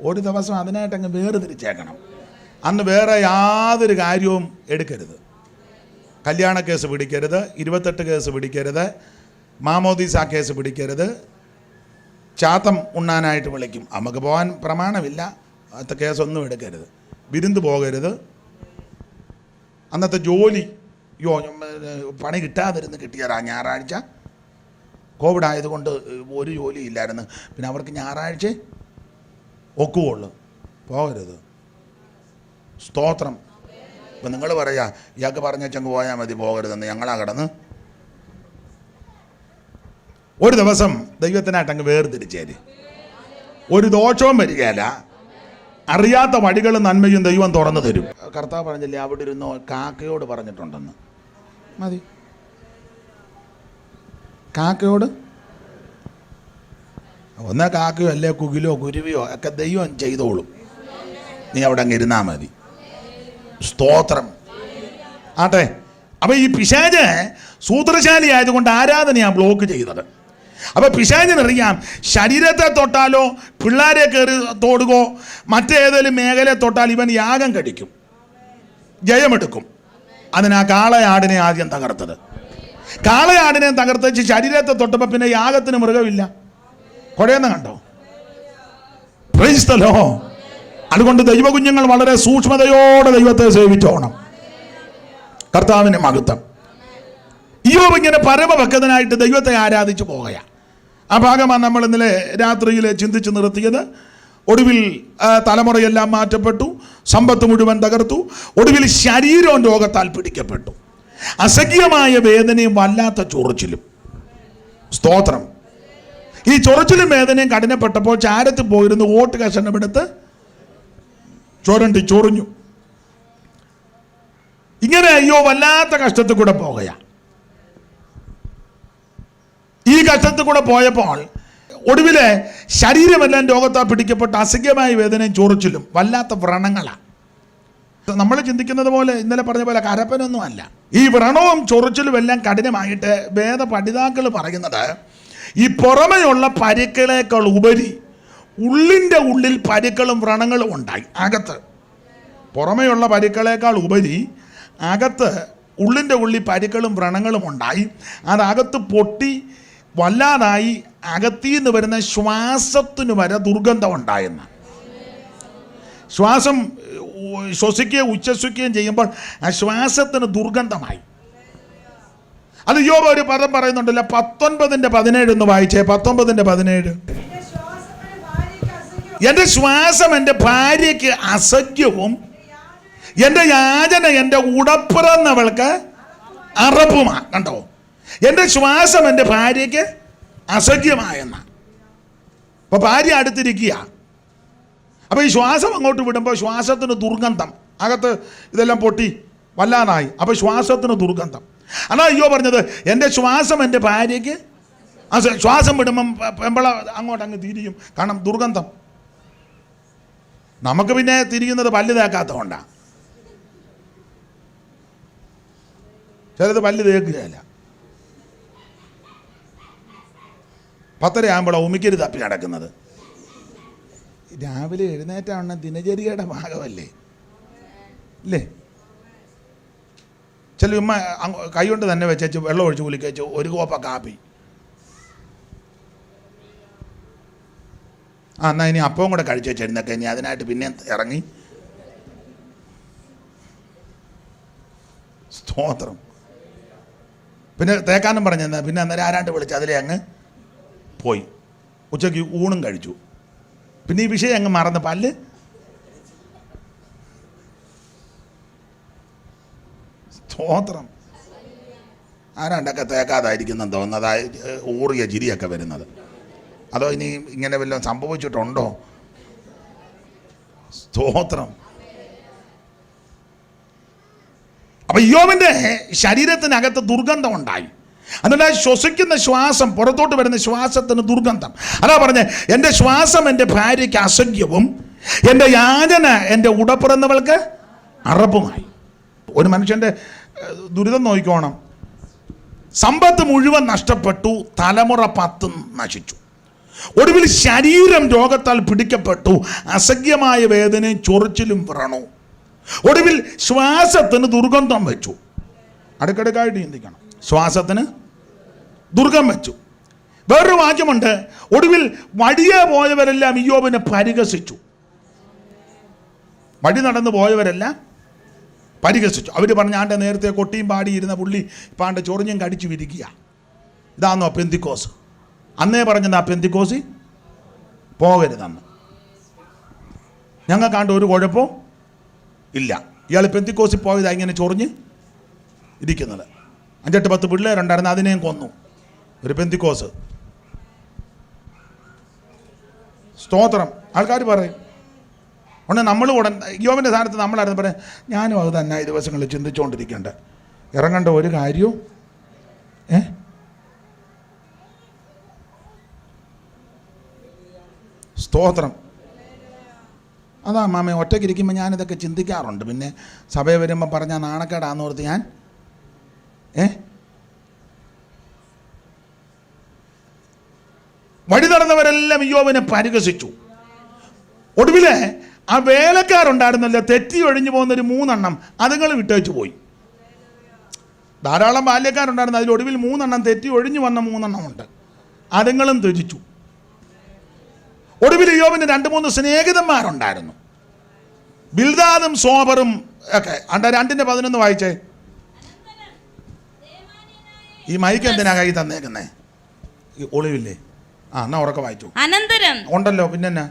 ഒരു ദിവസം അതിനായിട്ട് അങ്ങ് വേർതിരിച്ചേക്കണം. അന്ന് വേറെ യാതൊരു കാര്യവും എടുക്കരുത്. കല്യാണ കേസ് പിടിക്കരുത്, 28 കേസ് പിടിക്കരുത്, മാമോദീസ കേസ് പിടിക്കരുത്, ചാത്തം ഉണ്ണാനായിട്ട് വിളിക്കും, നമുക്ക് പോകാൻ പ്രമാണമില്ല, അന്നത്തെ കേസൊന്നും എടുക്കരുത്. വിരുന്ന് പോകരുത്. അന്നത്തെ ജോലി പണി കിട്ടിയതാ. ഞായറാഴ്ച കോവിഡ് ആയതുകൊണ്ട് ഒരു ജോലി ഇല്ലായിരുന്നു, പിന്നെ അവർക്ക് ഞായറാഴ്ച ഒക്കുള്ളൂ, പോകരുത്. സ്തോത്രം. ഇപ്പം നിങ്ങൾ പറയാ ഇയാൾക്ക് പറഞ്ഞങ്ങ് പോയാൽ മതി, പോകരുതെന്ന്. ഞങ്ങളാ കിടന്ന് ഒരു ദിവസം ദൈവത്തിനായിട്ട് അങ്ങ് വേർതിരിച്ചേര്. ഒരു ദോഷവും വരികയില്ല. അറിയാത്ത വഴികളും നന്മയും ദൈവം തുറന്നു തരും. കർത്താവ് പറഞ്ഞില്ലേ, അവിടെ ഇരുന്നോ കാക്കയോട് പറഞ്ഞിട്ടുണ്ടെന്ന്. മതി. കാക്കയോട് ഒന്നാ കാക്കയോ അല്ലേ കുകിലോ കുരുവിയോ ഒക്കെ ദൈവം ചെയ്തോളും, നീ അവിടെ അങ്ങ് ഇരുന്നാൽ മതി. സ്തോത്രം ആട്ടെ. അപ്പൊ ഈ പിശാച് സൂത്രശാലി ആയതുകൊണ്ട് ആരാധനയാണ് ബ്ലോക്ക് ചെയ്തത്. അപ്പൊ പിശാചിനറിയാം, ശരീരത്തെ തൊട്ടാലോ പിള്ളേരെ കയറി തൊടുകോ മറ്റേതെങ്കിലും മേഖലയെ തൊട്ടാൽ ഇവൻ യാഗം കഴിക്കും, ജയമെടുക്കും. അതിനാ കാളയാടിനെ ആദ്യം തകർത്തത്. കാളയാടിനെ തകർത്തച്ച് ശരീരത്തെ തൊട്ടപ്പോൾ പിന്നെ യാഗത്തിന് മൃഗമില്ല. കുഴയെന്ന് കണ്ടോ? Praise the Lord. അതുകൊണ്ട് ദൈവകുഞ്ഞുങ്ങൾ വളരെ സൂക്ഷ്മതയോടെ ദൈവത്തെ സേവിച്ചോണം. കർത്താവിന് മഹത്വം. ഇയ്യോബ് ഇങ്ങനെ പരമഭക്തനായിട്ട് ദൈവത്തെ ആരാധിച്ചു പോകുകയാണ്. ആ ഭാഗമാണ് നമ്മൾ ഇന്നലെ രാത്രിയിൽ ചിന്തിച്ച് നിർത്തിയത്. ഒടുവിൽ തലമുറയെല്ലാം മാറ്റപ്പെട്ടു, സമ്പത്ത് മുഴുവൻ തകർത്തു, ഒടുവിൽ ശരീരവും രോഗത്താൽ പിടിക്കപ്പെട്ടു. അസഖ്യമായ വേദനയും വല്ലാത്ത ചൊറിച്ചിലും. സ്തോത്രം. ഈ ചൊറിച്ചിലും വേദനയും കഠിനപ്പെട്ടപ്പോൾ ചാരത്തിൽ പോയിരുന്ന് ഓട്ട് കഷണമെടുത്ത് ചൊറിഞ്ഞു. ഇങ്ങനെ അയ്യോ വല്ലാത്ത കഷ്ടത്തിൽ കൂടെ പോകുകയാണ്. ഈ കഷ്ടത്തിൽ കൂടെ പോയപ്പോൾ ഒടുവിലെ ശരീരമെല്ലാം രോഗത്താൽ പിടിക്കപ്പെട്ട അസഖ്യമായ വേദനയും ചൊറിച്ചിലും വല്ലാത്ത വ്രണങ്ങളാണ്. നമ്മൾ ചിന്തിക്കുന്നത് പോലെ ഇന്നലെ പറഞ്ഞ പോലെ കരപ്പനൊന്നും അല്ല. ഈ വ്രണവും ചൊറിച്ചിലും എല്ലാം കഠിനമായിട്ട് വേദ പഠിതാക്കൾ പറയുന്നത് ഈ പുറമെയുള്ള പരിക്കളേക്കാൾ ഉപരി ഉള്ളിൻ്റെ ഉള്ളിൽ പരിക്കളും വ്രണങ്ങളും ഉണ്ടായി. അകത്ത് പുറമെയുള്ള പരിക്കളേക്കാൾ ഉപരി അകത്ത് ഉള്ളിൻ്റെ ഉള്ളിൽ പരിക്കളും വ്രണങ്ങളും ഉണ്ടായി. അതകത്ത് പൊട്ടി വല്ലാതായി അകത്തിന്ന് വരുന്ന ശ്വാസത്തിന് വരെ ദുർഗന്ധം ഉണ്ടായെന്ന്. ശ്വാസം ശ്വസിക്കുകയും ഉച്ഛ്വസിക്കുകയും ചെയ്യുമ്പോൾ ആ ശ്വാസത്തിന് ദുർഗന്ധമായി. അത് യോബ് ഒരു പദം പറയുന്നുണ്ടല്ലോ, 19:17 ഒന്ന് വായിച്ചേ. 19:17. എൻ്റെ ശ്വാസം എൻ്റെ ഭാര്യയ്ക്ക് അസഖ്യവും എൻ്റെ യാചന എൻ്റെ ഉടപ്പിറന്നവൾക്ക് അറപ്പുമാ. കണ്ടോ, എൻ്റെ ശ്വാസം എൻ്റെ ഭാര്യയ്ക്ക് അസഖ്യമായെന്ന. അപ്പോൾ ഭാര്യ അടുത്തിരിക്കുക. അപ്പോൾ ഈ ശ്വാസം അങ്ങോട്ട് വിടുമ്പോൾ ശ്വാസത്തിന് ദുർഗന്ധം, അകത്ത് ഇതെല്ലാം പൊട്ടി വല്ലാതായി. അപ്പോൾ ശ്വാസത്തിന് ദുർഗന്ധം. അതാ അയ്യോ പറഞ്ഞത്, എൻ്റെ ശ്വാസം എൻ്റെ ഭാര്യയ്ക്ക് ശ്വാസം വിടുമ്പം പെമ്പള അങ്ങോട്ട് തിരിയും, കാരണം ദുർഗന്ധം. നമുക്ക് പിന്നെ തിരിയുന്നത് പല്ല് തേക്കാത്തതുകൊണ്ടാണ്. ചിലത് പല്ല് തേക്കുകയല്ല. 10:30 ആകുമ്പോഴാണ് ഉമിക്കരി തപ്പി നടക്കുന്നത്. രാവിലെ എഴുന്നേറ്റാണ് ദിനചര്യയുടെ ഭാഗമല്ലേ ഇല്ലേ? ചില ഉമ്മ കൈ കൊണ്ട് തന്നെ വെച്ചു വെള്ളം ഒഴിച്ച് കുലിക്കച്ചു ഒരു കോപ്പ കാപ്പി. എന്നാൽ ഇനി അപ്പവും കൂടെ കഴിച്ചു വെച്ചിരുന്നൊക്കെ ഇനി അതിനായിട്ട് പിന്നെ ഇറങ്ങി. സ്തോത്രം. പിന്നെ തേക്കാനും പറഞ്ഞെന്നാൽ പിന്നെ അന്നേരം ആരാണ്ട് വിളിച്ച് അതിലെ അങ്ങ് പോയി. ഉച്ചയ്ക്ക് ഊണും കഴിച്ചു. പിന്നെ ഈ വിഷയം അങ്ങ് മറന്ന് പല്ല്. സ്തോത്രം. ആരാണ്ടൊക്കെ തേക്കാതായിരിക്കുന്നെന്ന് തോന്നുന്നത്, അതായത് ഊറിയ ചിരിയൊക്കെ വരുന്നത്. അതോ ഇനി ഇങ്ങനെ വല്ലതും സംഭവിച്ചിട്ടുണ്ടോ? സ്തോത്രം. അപ്പം യോബിൻ്റെ ശരീരത്തിനകത്ത് ദുർഗന്ധം ഉണ്ടായി. അതുകൊണ്ട് ശ്വസിക്കുന്ന ശ്വാസം, പുറത്തോട്ട് വരുന്ന ശ്വാസത്തിന് ദുർഗന്ധം. അതാ പറഞ്ഞേ, എൻ്റെ ശ്വാസം എൻ്റെ ഭാര്യയ്ക്ക് അസഖ്യവും എൻ്റെ യാചന എൻ്റെ ഉടപ്പിറന്നവൾക്ക് അറപ്പുമായി. ഒരു മനുഷ്യൻ്റെ ദുരിതം നോക്കിക്കോണം. സമ്പത്ത് മുഴുവൻ നഷ്ടപ്പെട്ടു, തലമുറ 10 നശിച്ചു, ഒടുവിൽ ശരീരം രോഗത്താൽ പിടിക്കപ്പെട്ടു, അസഖ്യമായ വേദനയും ചൊറിച്ചിലും വ്രണവും, ഒടുവിൽ ശ്വാസത്തിന് ദുർഗന്ധം വെച്ചു. അടുക്കടുക്കായിട്ട് ചിന്തിക്കണം. ശ്വാസത്തിന് ദുർഗം വെച്ചു. വേറൊരു വാക്യമുണ്ട്, ഒടുവിൽ വഴിയെ പോയവരെല്ലാം ഇയ്യോബിനെ പരിഹസിച്ചു. വഴി നടന്നു പോയവരെല്ലാം പരിഹസിച്ചു. അവർ പറഞ്ഞാണ്ട് നേരത്തെ കൊട്ടിയും പാടിയിരുന്ന പുള്ളി പാണ്ട് ചൊറിഞ്ഞും കടിച്ചു വിരിക്കുക. ഇതാണോ പെന്തിക്കോസ്? അന്നേ പറഞ്ഞത് ആ പെന്തിക്കോസി പോകരുതെന്ന്. ഞങ്ങൾക്കാണ്ട് ഒരു കുഴപ്പവും ഇല്ല. ഇയാൾ പെന്തിക്കോസിൽ പോയതാണ് ഇങ്ങനെ ചൊറിഞ്ഞ് ഇരിക്കുന്നത്. 5-10 പിള്ളേരുണ്ടായിരുന്നു, അതിനെയും കൊന്നു. ഒരു പെന്തിക്കോസ്. സ്തോത്രം. ആൾക്കാർ പറയും ഉടനെ നമ്മൾ യോബിൻ്റെ സ്ഥാനത്ത് നമ്മളായിരുന്നു പറയാം, ഞാനും അത് തന്നെ ഈ ദിവസങ്ങളിൽ ചിന്തിച്ചുകൊണ്ടിരിക്കേണ്ട, ഇറങ്ങേണ്ട ഒരു കാര്യവും സ്തോത്രം. അതാ മാമ ഒറ്റയ്ക്കിരിക്കുമ്പോൾ ഞാനിതൊക്കെ ചിന്തിക്കാറുണ്ട്. പിന്നെ സഭയിൽ വരുമ്പോൾ പറഞ്ഞാൽ നാണക്കേടാന്ന് ഓർത്ത് ഞാൻ വഴി നടന്നവരെല്ലാം ഇയ്യോബിനെ പരിഹസിച്ചു. ഒടുവിൽ ആ വേലക്കാരുണ്ടായിരുന്നല്ലോ, തെറ്റി ഒഴിഞ്ഞു പോകുന്നൊരു 3 എണ്ണം അതുങ്ങൾ വിട്ടേച്ചു പോയി. ധാരാളം ബാല്യക്കാരുണ്ടായിരുന്നു, അതിലൊടുവിൽ 3 എണ്ണം തെറ്റി ഒഴിഞ്ഞു വന്ന 3 എണ്ണമുണ്ട്, അതുങ്ങളും ത്യജിച്ചു. ഒടുവിൽ ഇയ്യോബിന് 2-3 സ്നേഹിതന്മാരുണ്ടായിരുന്നു, ബിൽദാദും സോബറും ഒക്കെ. 2:11 വായിച്ചേ. ഈ മൈക്ക് എന്തിനാ കൈ തന്നേക്കുന്നേ? ഈ ഒളിവില്ലേ? എന്നാ ഉറക്കെ വായിച്ചു. അനന്തരം ഉണ്ടല്ലോ, പിന്നെ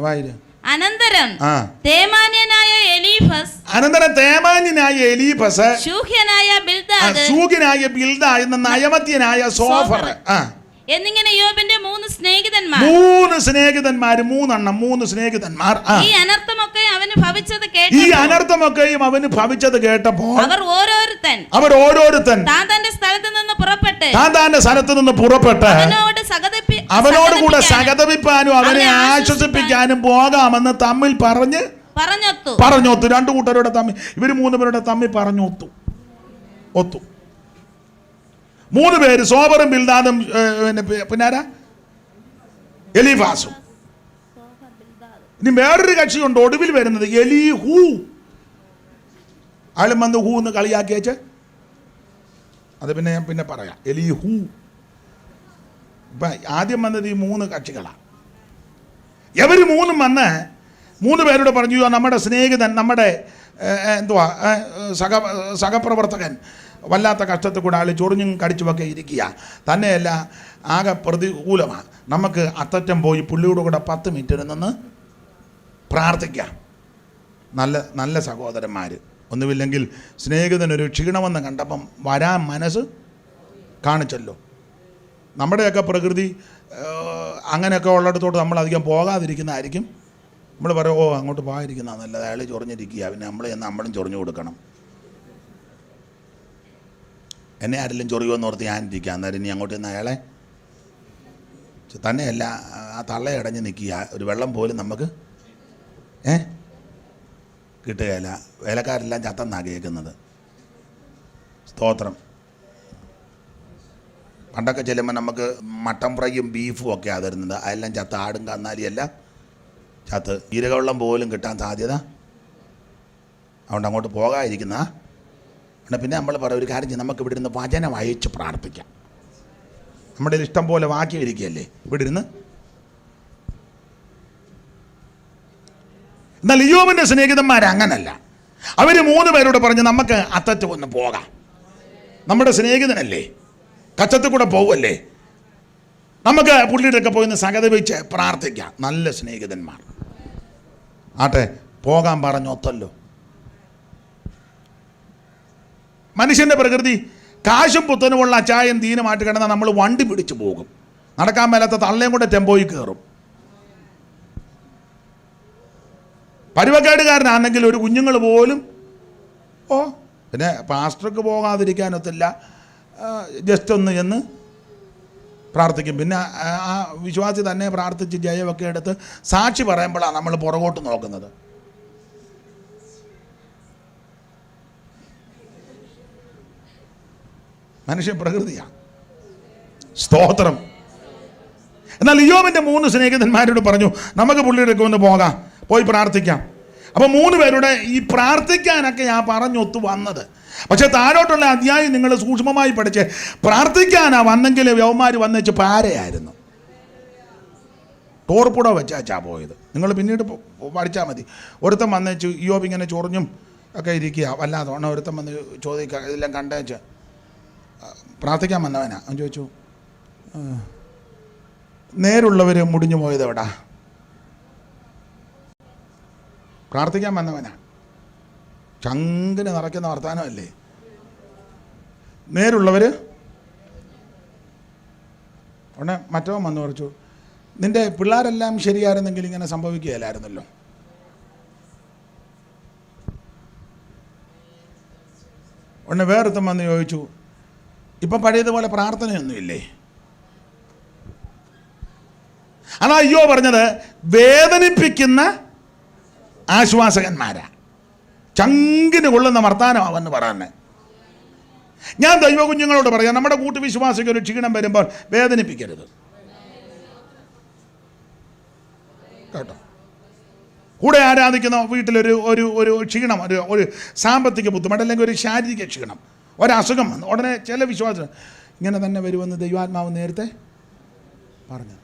വായില്. അനന്തരം തേമാന്യനായ എലീഫസ് ശൂഹ്യനായ ബിൽദാദ് എന്ന നയമത്യനായ സോഫർ എന്നിങ്ങനെ യോബിന്റെ മൂന്ന് സ്നേഹിതന്മാർ ഈ അനർത്ഥമൊക്കെയും അവന് ഭവിച്ചത് കേട്ടപ്പോൾ അവർ ഓരോരുത്തൻ താൻ തന്റെ സ്ഥലത്ത് നിന്ന് പുറപ്പെട്ട് അവനോട് കൂടെ സഹതപിപ്പാനും അവനെ ആശ്വസിപ്പിക്കാനും പോകാമെന്ന് തമ്മിൽ പറഞ്ഞൊത്തു. രണ്ടു കൂട്ടരുടെ തമ്മിൽ, ഇവർ 3 പേരുടെ തമ്മിൽ ഒത്തു. 3 പേര്, സോബറും ബിൽദാദും പിന്നാരാ എലീഫാസും. ഇനി വേറൊരു കക്ഷിയുണ്ട് ഒടുവിൽ വരുന്നത്, എലീഹു. അയാളും വന്ന് ഹൂ എന്ന് കളിയാക്കി വെച്ച്, അത് പിന്നെ ഞാൻ പറയാം. എലീഹു. ഇപ്പം ആദ്യം വന്നത് ഈ 3 കക്ഷികളാണ്. ഇവർ 3 വന്ന് 3 പേരോട് പറഞ്ഞു, നമ്മുടെ സ്നേഹിതൻ, നമ്മുടെ സഹപ്രവർത്തകൻ വല്ലാത്ത കഷ്ടത്തിൽ കൂടെ ആൾ ചൊറിഞ്ഞും കടിച്ചുമൊക്കെ ഇരിക്കുക, തന്നെയല്ല ആകെ പ്രതികൂലമാണ്. നമുക്ക് അത്തറ്റം പോയി പുള്ളിയോട് കൂടെ 10 മിനിറ്റ് നിന്ന് പ്രാർത്ഥിക്കാം. നല്ല സഹോദരന്മാർ. ഒന്നുമില്ലെങ്കിൽ സ്നേഹിതനൊരു ക്ഷീണമെന്ന് കണ്ടപ്പം വരാൻ മനസ്സ് കാണിച്ചല്ലോ. നമ്മുടെയൊക്കെ പ്രകൃതി അങ്ങനെയൊക്കെ ഉള്ളിടത്തോട്ട് നമ്മളധികം പോകാതിരിക്കുന്നതായിരിക്കും. നമ്മൾ പറയും, അങ്ങോട്ട് പോകാതിരിക്കുന്നതാണ് നല്ലത്, അയാൾ ചൊറിഞ്ഞിരിക്കുക, പിന്നെ നമ്മളും ചൊറിഞ്ഞു കൊടുക്കണം. എന്നെ ആരെങ്കിലും ചൊറിയുമെന്ന് ഓർത്ത് ഞാനിരിക്കുക, അന്നേരം ഇനി അങ്ങോട്ട് നിന്ന് അയാളെ തന്നെയല്ല ആ തള്ളയടഞ്ഞ് നിൽക്കുക, ഒരു വെള്ളം പോലും നമുക്ക് കിട്ടുകയില്ല. വേലക്കാരെല്ലാം ചത്തെന്നാണ് കേൾക്കുന്നത്. സ്തോത്രം. പണ്ടൊക്കെ ചെല്ലുമ്പോൾ നമുക്ക് മട്ടൻ ഫ്രൈയും ബീഫും ഒക്കെ തരുന്നത്, അതെല്ലാം ചത്ത്, ആടും കന്നാലിയല്ല ചത്ത്, ജീരകവെള്ളം പോലും കിട്ടാൻ സാധ്യത. അതുകൊണ്ട് അങ്ങോട്ട് പോകാതിരിക്കുന്ന. പിന്നെ നമ്മൾ പറയും, ഒരു കാര്യം ചെയ്യും, നമുക്ക് ഇവിടെ ഇരുന്ന് വചനം അയച്ച് പ്രാർത്ഥിക്കാം. നമ്മുടെ ഇഷ്ടം പോലെ വാക്യം ഇരിക്കുകയല്ലേ ഇവിടെ ഇരുന്ന്. എന്നാൽ ഇയ്യോബിൻ്റെ സ്നേഹിതന്മാർ അങ്ങനല്ല. അവർ 3 പേരോട് പറഞ്ഞ്, നമുക്ക് അത്തറ്റ് ഒന്ന് പോകാം, നമ്മുടെ സ്നേഹിതനല്ലേ, കച്ചത്തിൽ കൂടെ പോവല്ലേ, നമുക്ക് പുള്ളിയുടെയൊക്കെ പോയി സഹതപിച്ച് പ്രാർത്ഥിക്കാം. നല്ല സ്നേഹിതന്മാർ ആട്ടെ, പോകാൻ പറഞ്ഞൊത്തല്ലോ. മനുഷ്യൻ്റെ പ്രകൃതി കാശും പുത്തനുമുള്ള അച്ചായം ദീനമായിട്ട് കിടന്നാൽ നമ്മൾ വണ്ടി പിടിച്ചു പോകും. നടക്കാൻ മേലാത്ത തള്ളയും കൂടെ ടെമ്പോയിൽ കയറും. പരുവക്കേടുകാരനാണെങ്കിൽ ഒരു കുഞ്ഞുങ്ങൾ പോലും പിന്നെ പാസ്റ്റർക്ക് പോകാതിരിക്കാനൊത്തില്ല, ജസ്റ്റ് ഒന്ന് എന്ന് പ്രാർത്ഥിക്കും. പിന്നെ ആ വിശ്വാസി തന്നെ പ്രാർത്ഥിച്ച് ജയമൊക്കെ എടുത്ത് സാക്ഷി പറയുമ്പോഴാണ് നമ്മൾ പുറകോട്ട് നോക്കുന്നത്. മനുഷ്യ പ്രകൃതിയാണ്. സ്തോത്രം. എന്നാൽ ഇയ്യോബിൻ്റെ 3 സ്നേഹിതന്മാരോട് പറഞ്ഞു, നമുക്ക് പുള്ളിയുടെയൊക്കെ ഒന്ന് പോകാം, പോയി പ്രാർത്ഥിക്കാം. അപ്പോൾ 3 പേരുടെ ഈ പ്രാർത്ഥിക്കാനൊക്കെ ഞാൻ പറഞ്ഞൊത്തു വന്നത്. പക്ഷെ താഴോട്ടുള്ള അധ്യായം നിങ്ങൾ സൂക്ഷ്മമായി പഠിച്ച്, പ്രാർത്ഥിക്കാനാ വന്നെങ്കിൽ യവന്മാർ വന്നുവെച്ച് പാരയായിരുന്നു. ടോർപ്പുട വെച്ചാ പോയത്. നിങ്ങൾ പിന്നീട് പഠിച്ചാൽ മതി. ഒരുത്തൻ വന്നേച്ച് ഇയ്യോബ് ഇങ്ങനെ ചൊറിഞ്ഞും ഒക്കെ ഇരിക്കുക, വല്ലാതെ ഓണം. ഒരുത്തൻ വന്ന് ചോദിക്കുക, ഇതെല്ലാം കണ്ടേച്ച് പ്രാർത്ഥിക്കാൻ വന്നവനാ. അവൻ ചോദിച്ചു, നേരുള്ളവർ മുടിഞ്ഞു പോയത് എവിടാ? പ്രാർത്ഥിക്കാൻ വന്നവനാ. ചങ്കിന് നിറയ്ക്കുന്ന വർത്താനമല്ലേ. നേരുള്ളവർ. ഉടനെ മറ്റവൻ വന്നു പറഞ്ഞു, നിൻ്റെ പിള്ളേരെല്ലാം ശരിയായിരുന്നെങ്കിൽ ഇങ്ങനെ സംഭവിക്കുകയില്ലായിരുന്നല്ലോ. ഉടനെ വേറൊരുത്തൻ വന്ന് ചോദിച്ചു, ഇപ്പം പഴയതുപോലെ പ്രാർത്ഥനയൊന്നുമില്ലേ? അതാ അയ്യോ പറഞ്ഞത്, വേദനിപ്പിക്കുന്ന ആശ്വാസകന്മാരാ, ചങ്കിന് കൊള്ളുന്ന വർത്താനമാവെന്ന് പറയുന്നത്. ഞാൻ ദൈവ കുഞ്ഞുങ്ങളോട് പറയാം, നമ്മുടെ കൂട്ടുവിശ്വാസിക്ക് ഒരു ക്ഷീണം വരുമ്പോൾ വേദനിപ്പിക്കരുത് കേട്ടോ. കൂടെ ആരാധിക്കുന്ന വീട്ടിലൊരു ഒരു ഒരു ക്ഷീണം, ഒരു സാമ്പത്തിക ബുദ്ധിമുട്ട്, അല്ലെങ്കിൽ ഒരു ശാരീരിക ക്ഷീണം, ഒരസുഖം വന്നു ഉടനെ ചില വിശ്വാസം ഇങ്ങനെ തന്നെ വരുമെന്ന് ദൈവാത്മാവ് നേരത്തെ പറഞ്ഞു.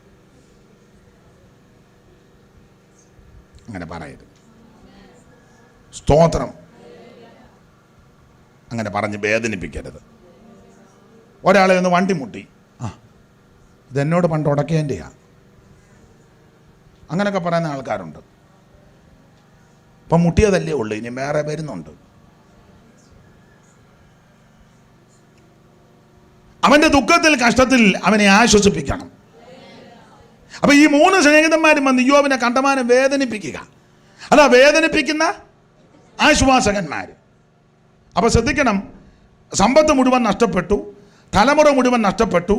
അങ്ങനെ പറയരുത്. സ്തോത്രം. അങ്ങനെ പറഞ്ഞ് വേദനിപ്പിക്കരുത്. ഒരാളെ ഒന്ന് വണ്ടി മുട്ടി, ഇതെന്നോട് പണ്ട് ഉടക്കേൻ്റെയാണ്, അങ്ങനെയൊക്കെ പറയുന്ന ആൾക്കാരുണ്ട്. ഇപ്പം മുട്ടിയതല്ലേ ഉള്ളൂ, ഇനി വേറെ വരുന്നുണ്ട്. അവൻ്റെ ദുഃഖത്തിൽ കഷ്ടത്തിൽ അവനെ ആശ്വസിപ്പിക്കണം. അപ്പം ഈ 3 സ്നേഹിതന്മാരും വന്ന് ഇയ്യോബിനെ കണ്ടമാനം വേദനിപ്പിക്കുക. അതാ വേദനിപ്പിക്കുന്ന ആശ്വാസകന്മാർ. അപ്പോൾ ശ്രദ്ധിക്കണം, സമ്പത്ത് മുഴുവൻ നഷ്ടപ്പെട്ടു, തലമുറ മുഴുവൻ നഷ്ടപ്പെട്ടു,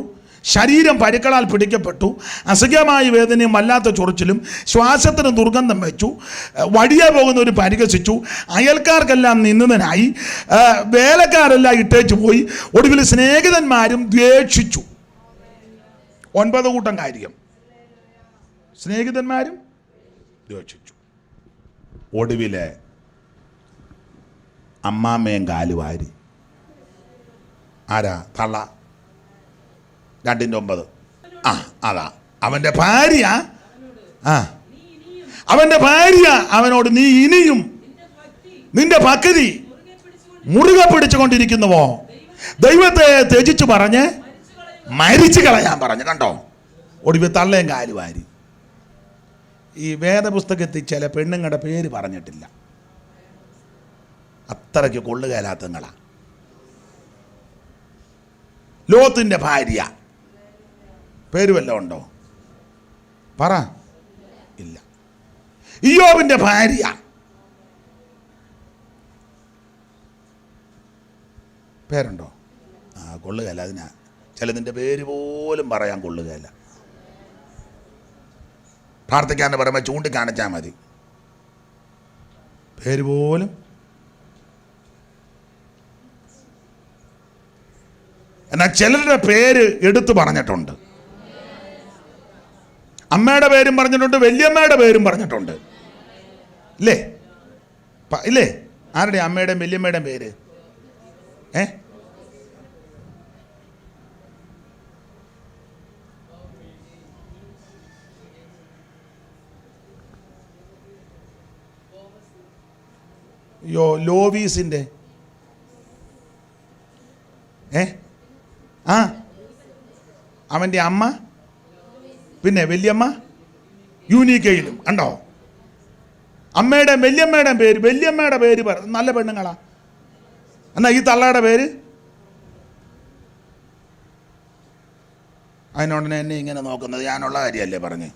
ശരീരം പരുക്കളാൽ പിടിക്കപ്പെട്ടു, അസുഖമായ വേദനയും വല്ലാത്ത ചൊറിച്ചിലും ശ്വാസത്തിന് ദുർഗന്ധം വെച്ചു, വഴിയെ പോകുന്നവർ പരിഹസിച്ചു, അയൽക്കാർക്കെല്ലാം നിന്ദനായി, വേലക്കാരെല്ലാം ഇട്ടേച്ചു പോയി, ഒടുവിൽ സ്നേഹിതന്മാരും ദ്വേഷിച്ചു. 9 കൂട്ടം കാര്യം സ്നേഹിതന്മാരും ദ്വേഷിച്ചു. ഒടുവിലെ അമ്മാമ്മയും കാലുവാരി. ആരാ? തള്ള. 2:9. അതാ അവൻ്റെ ഭാര്യ. അവൻ്റെ ഭാര്യ അവനോട്, നീ ഇനിയും നിന്റെ ഭക്തി മുറുകെ പിടിച്ചുകൊണ്ടിരിക്കുന്നുവോ? ദൈവത്തെ ത്യജിച്ചു പറഞ്ഞ് മരിച്ചു കളയാൻ പറഞ്ഞു. കണ്ടോ? ഒടുവിൽ തള്ളയും കാലുവാരി. ഈ വേദപുസ്തകത്തിൽ ചില പെണ്ണുങ്ങളുടെ പേര് പറഞ്ഞിട്ടില്ല. അത്രയ്ക്ക് കൊള്ളുകേലാത്തങ്ങളാ. ലോത്തിന്റെ ഭാര്യ പേര് വല്ലതും ഉണ്ടോ? പറ. ഇല്ല. ഇയ്യോബിന്റെ ഭാര്യ പേരുണ്ടോ? കൊള്ളുകയില്ല. അതിനാ ചിലതിൻ്റെ പേര് പോലും പറയാൻ കൊള്ളുകയില്ല. പ്രാർത്ഥിക്കാന്ന് പറയുമ്പോൾ ചൂണ്ടിക്കാണിച്ചാൽ മതി. പേര് പോലും. എന്നാൽ ചിലരുടെ പേര് എടുത്തു പറഞ്ഞിട്ടുണ്ട്. അമ്മയുടെ പേരും പറഞ്ഞിട്ടുണ്ട്, വല്യമ്മയുടെ പേരും പറഞ്ഞിട്ടുണ്ട്. ഇല്ലേ? ഇല്ലേ? ആരുടെ അമ്മയുടെയും വല്യമ്മയുടെയും പേര്? ലോവീസിൻ്റെ അവൻ്റെ അമ്മ, പിന്നെ വല്യമ്മ യൂനിക്കയിലും കണ്ടോ? അമ്മയുടെ വല്യമ്മയുടെ പേര് നല്ല പെണ്ണുങ്ങളാ. എന്നാ ഈ തള്ളയുടെ പേര്? അതിനോടനെ എന്നെ ഇങ്ങനെ നോക്കുന്നത് ഞാനുള്ള കാര്യമല്ലേ പറഞ്ഞ്.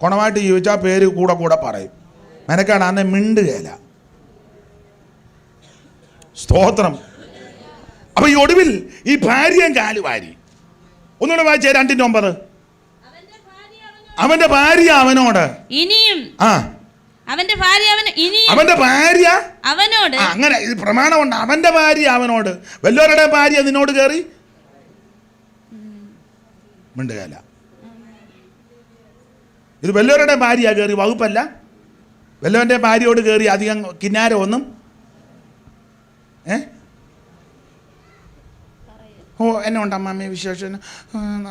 ഗുണമായിട്ട് ചോദിച്ചാൽ പേര് കൂടെ പറയും. മെനക്കാണ് അന്നെ മിണ്ടുകയില്ല. സ്തോത്രം. അപ്പൊ ഈ ഒടുവിൽ ഈ ഭാര്യയും കാലുവാരി. ഒന്നുകൂടെ വായിച്ചേ 2:9. അവന്റെ ഭാര്യ അവനോട് ഇനിയും അവന്റെ ഭാര്യ അവനോട് അങ്ങനെ ഇത് പ്രമാണമുണ്ട്. അവന്റെ ഭാര്യ അവനോട്. വല്ലവരുടെ ഭാര്യ നിന്നോട് കയറി മിണ്ടുകയില്ല. ഇത് വല്ലവരുടെ ഭാര്യ കയറി വകുപ്പല്ല. വല്ലവന്റെ ഭാര്യയോട് കയറി അധികം കിന്നാരം ഒന്നും എന്നെ ഉണ്ട് അമ്മാമ്മയെ വിശേഷം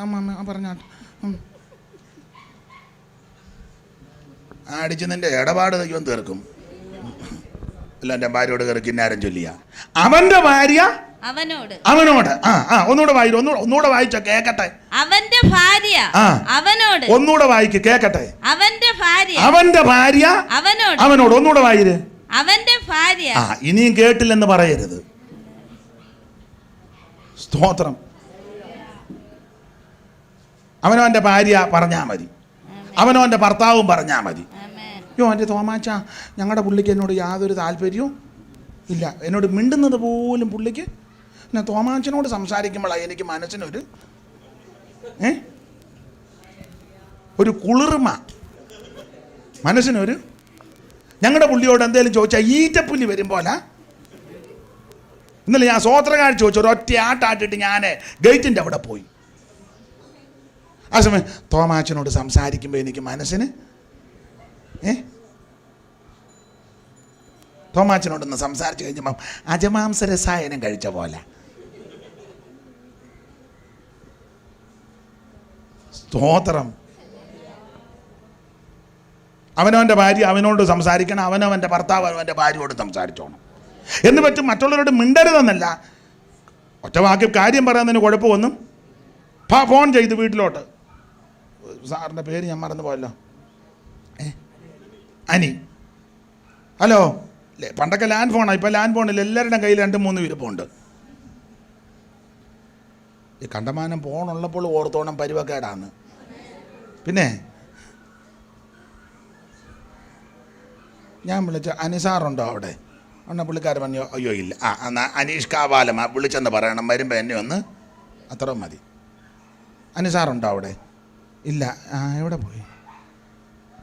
അമ്മാമ്മ പറഞ്ഞോട്ടെ. അടിച്ച് നിന്റെ ഇടപാട് ദൈവം തീർക്കും. അല്ല എൻ്റെ ഭാര്യയോട് കയറി കിന്നാരം ചൊല്ലിയ അവന്റെ ഭാര്യ അവനോട് ഒന്നുകൂടെ വായിച്ചോ കേക്കട്ടെ. അവന്റെ ഭാര്യ അവനോട്. ഒന്നുകൂടെ വായിക്ക് കേക്കട്ടെ. അവന്റെ ഭാര്യ അവനോട്. ഒന്നുകൂടെ വായിര്. അവന്റെ ഭാര്യ. ഇനിയും കേട്ടില്ലെന്ന് പറയരുത്. സ്തോത്രം. അവനവൻ്റെ ഭാര്യ പറഞ്ഞാൽ മതി, അവനവൻ്റെ ഭർത്താവും പറഞ്ഞാൽ മതി. എൻ്റെ തോമാച്ച ഞങ്ങളുടെ പുള്ളിക്ക് എന്നോട് യാതൊരു താല്പര്യവും ഇല്ല, എന്നോട് മിണ്ടുന്നത് പോലും പുള്ളിക്ക്. പിന്നെ തോമാച്ചനോട് സംസാരിക്കുമ്പോഴാണ് എനിക്ക് മനസ്സിനൊരു ഒരു കുളിർമ, മനസ്സിനൊരു. ഞങ്ങളുടെ പുള്ളിയോട് എന്തെങ്കിലും ചോദിച്ചാൽ ഈറ്റപ്പുലി വരുമ്പോല. ഇന്നലെ ഞാൻ സ്വോത്രകാഴ്ച ചോദിച്ചു, ഒരൊറ്റ ആട്ടാട്ടിട്ട് ഞാൻ ഗേറ്റിൻ്റെ അവിടെ പോയി. ആ സമയം തോമാച്ചനോട് സംസാരിക്കുമ്പോൾ എനിക്ക് മനസ്സിന് തോമാച്ചനോടൊന്ന് സംസാരിച്ച് കഴിഞ്ഞപ്പം അജമാംസ രസായനം കഴിച്ച പോലെ. സ്തോത്രം. അവനവൻ്റെ ഭാര്യ അവനോട് സംസാരിക്കണം, അവനവൻ്റെ ഭർത്താവ് അവൻ്റെ ഭാര്യയോട് സംസാരിച്ചോണം. എന്ന് പറ്റും മറ്റുള്ളവരോട് മിണ്ടരുതെന്നല്ല, ഒറ്റ വാക്കി കാര്യം പറയാൻ കുഴപ്പമൊന്നും. ഫോൺ ചെയ്ത് വീട്ടിലോട്ട്, സാറിൻ്റെ പേര് ഞാൻ മറന്നു പോയല്ലോ, അനി. ഹലോ, പണ്ടൊക്കെ ലാൻഡ് ഫോണാണ്, ഇപ്പോൾ ലാൻഡ് ഫോണിൽ എല്ലാവരുടെയും കയ്യിൽ 2-3 വിരുപ്പുണ്ട്. ഈ കണ്ടമാനം ഫോണുള്ളപ്പോൾ ഓർത്തോണം പരുവക്കേടാണ്. പിന്നെ ഞാൻ വിളിച്ച അനിസാറുണ്ടോ അവിടെ? എന്നാൽ പുള്ളിക്കാരൻ പറഞ്ഞു അയ്യോ ഇല്ല. എന്നാൽ അനീഷ് കാവാലം വിളിച്ചെന്ന് പറയണം, വരുമ്പോൾ എന്നെ ഒന്ന്, അത്ര മതി. അനിസാറുണ്ടോ അവിടെ? ഇല്ല. എവിടെ പോയി?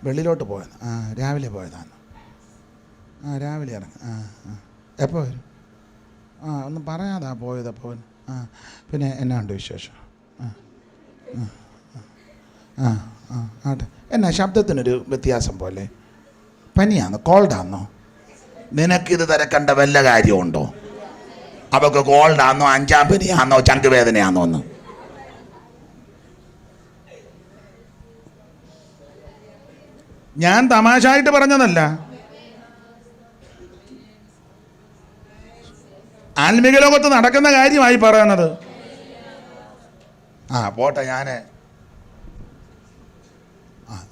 വെളിയിലോട്ട് പോയത്. രാവിലെ പോയതാണ്. രാവിലെ ഇറങ്ങി. എപ്പോൾ വരും? ഒന്ന് പറയാതാ പോയത്. അപ്പോൾ പിന്നെ എന്നാ ഉണ്ട് വിശേഷം? ആട്ടെ. എന്നാ ശബ്ദത്തിനൊരു വ്യത്യാസം പോലെ? പനിയാണോ? കോൾഡാണോ? നിനക്കിത് തിരക്കേണ്ട വല്ല കാര്യമുണ്ടോ? അവൾക്ക് കോൾഡാണോ, 5-ാം പനിയാണോ, ചങ്ക് വേദനയാണോ എന്ന്? ഞാൻ തമാശായിട്ട് പറഞ്ഞതല്ല. ആത്മീക ലോകത്ത് നടക്കുന്ന കാര്യമായി പറയുന്നത്. പോട്ടെ. ഞാൻ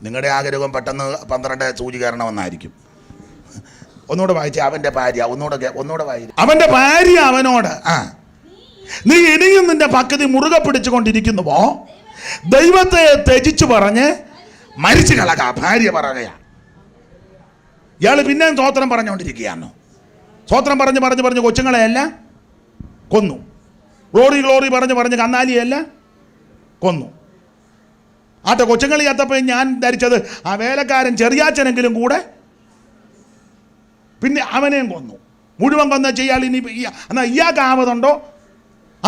നിങ്ങളുടെ ആഗ്രഹം പെട്ടെന്ന് 12 സൂചീകരണമെന്നായിരിക്കും. ഒന്നുകൂടെ വായിച്ചേ. അവൻ്റെ ഭാര്യ, ഒന്നുകൂടെ വായിച്ചു. അവൻ്റെ ഭാര്യ അവനോട്, നീ ഇനിയും നിന്റെ പദ്ധതി മുറുകെ പിടിച്ചുകൊണ്ടിരിക്കുന്നുവോ? ദൈവത്തെ ത്യജിച്ചു പറഞ്ഞ് മരിച്ചു കളക. ഭാര്യ പറയുകയാ. ഇയാൾ പിന്നെയും സ്തോത്രം പറഞ്ഞുകൊണ്ടിരിക്കുകയാണ്. സ്തോത്രം പറഞ്ഞ് കൊച്ചുങ്ങളെയല്ല കൊന്നു. ഗ്ലോറി പറഞ്ഞ് കന്നാലിയെല്ലാം കൊന്നു. കൊച്ചുങ്ങളി ചത്തപ്പോൾ ഞാൻ ധരിച്ചത് ആ വേലക്കാരൻ ചെറിയാച്ചനെങ്കിലും കൂടെ പിന്നെ അവനെയും കൊന്നു. മുഴുവൻ കൊന്ന ചെയ്യാൾ. ഇനി എന്നാൽ ഇയാൾക്ക് ആവതുണ്ടോ?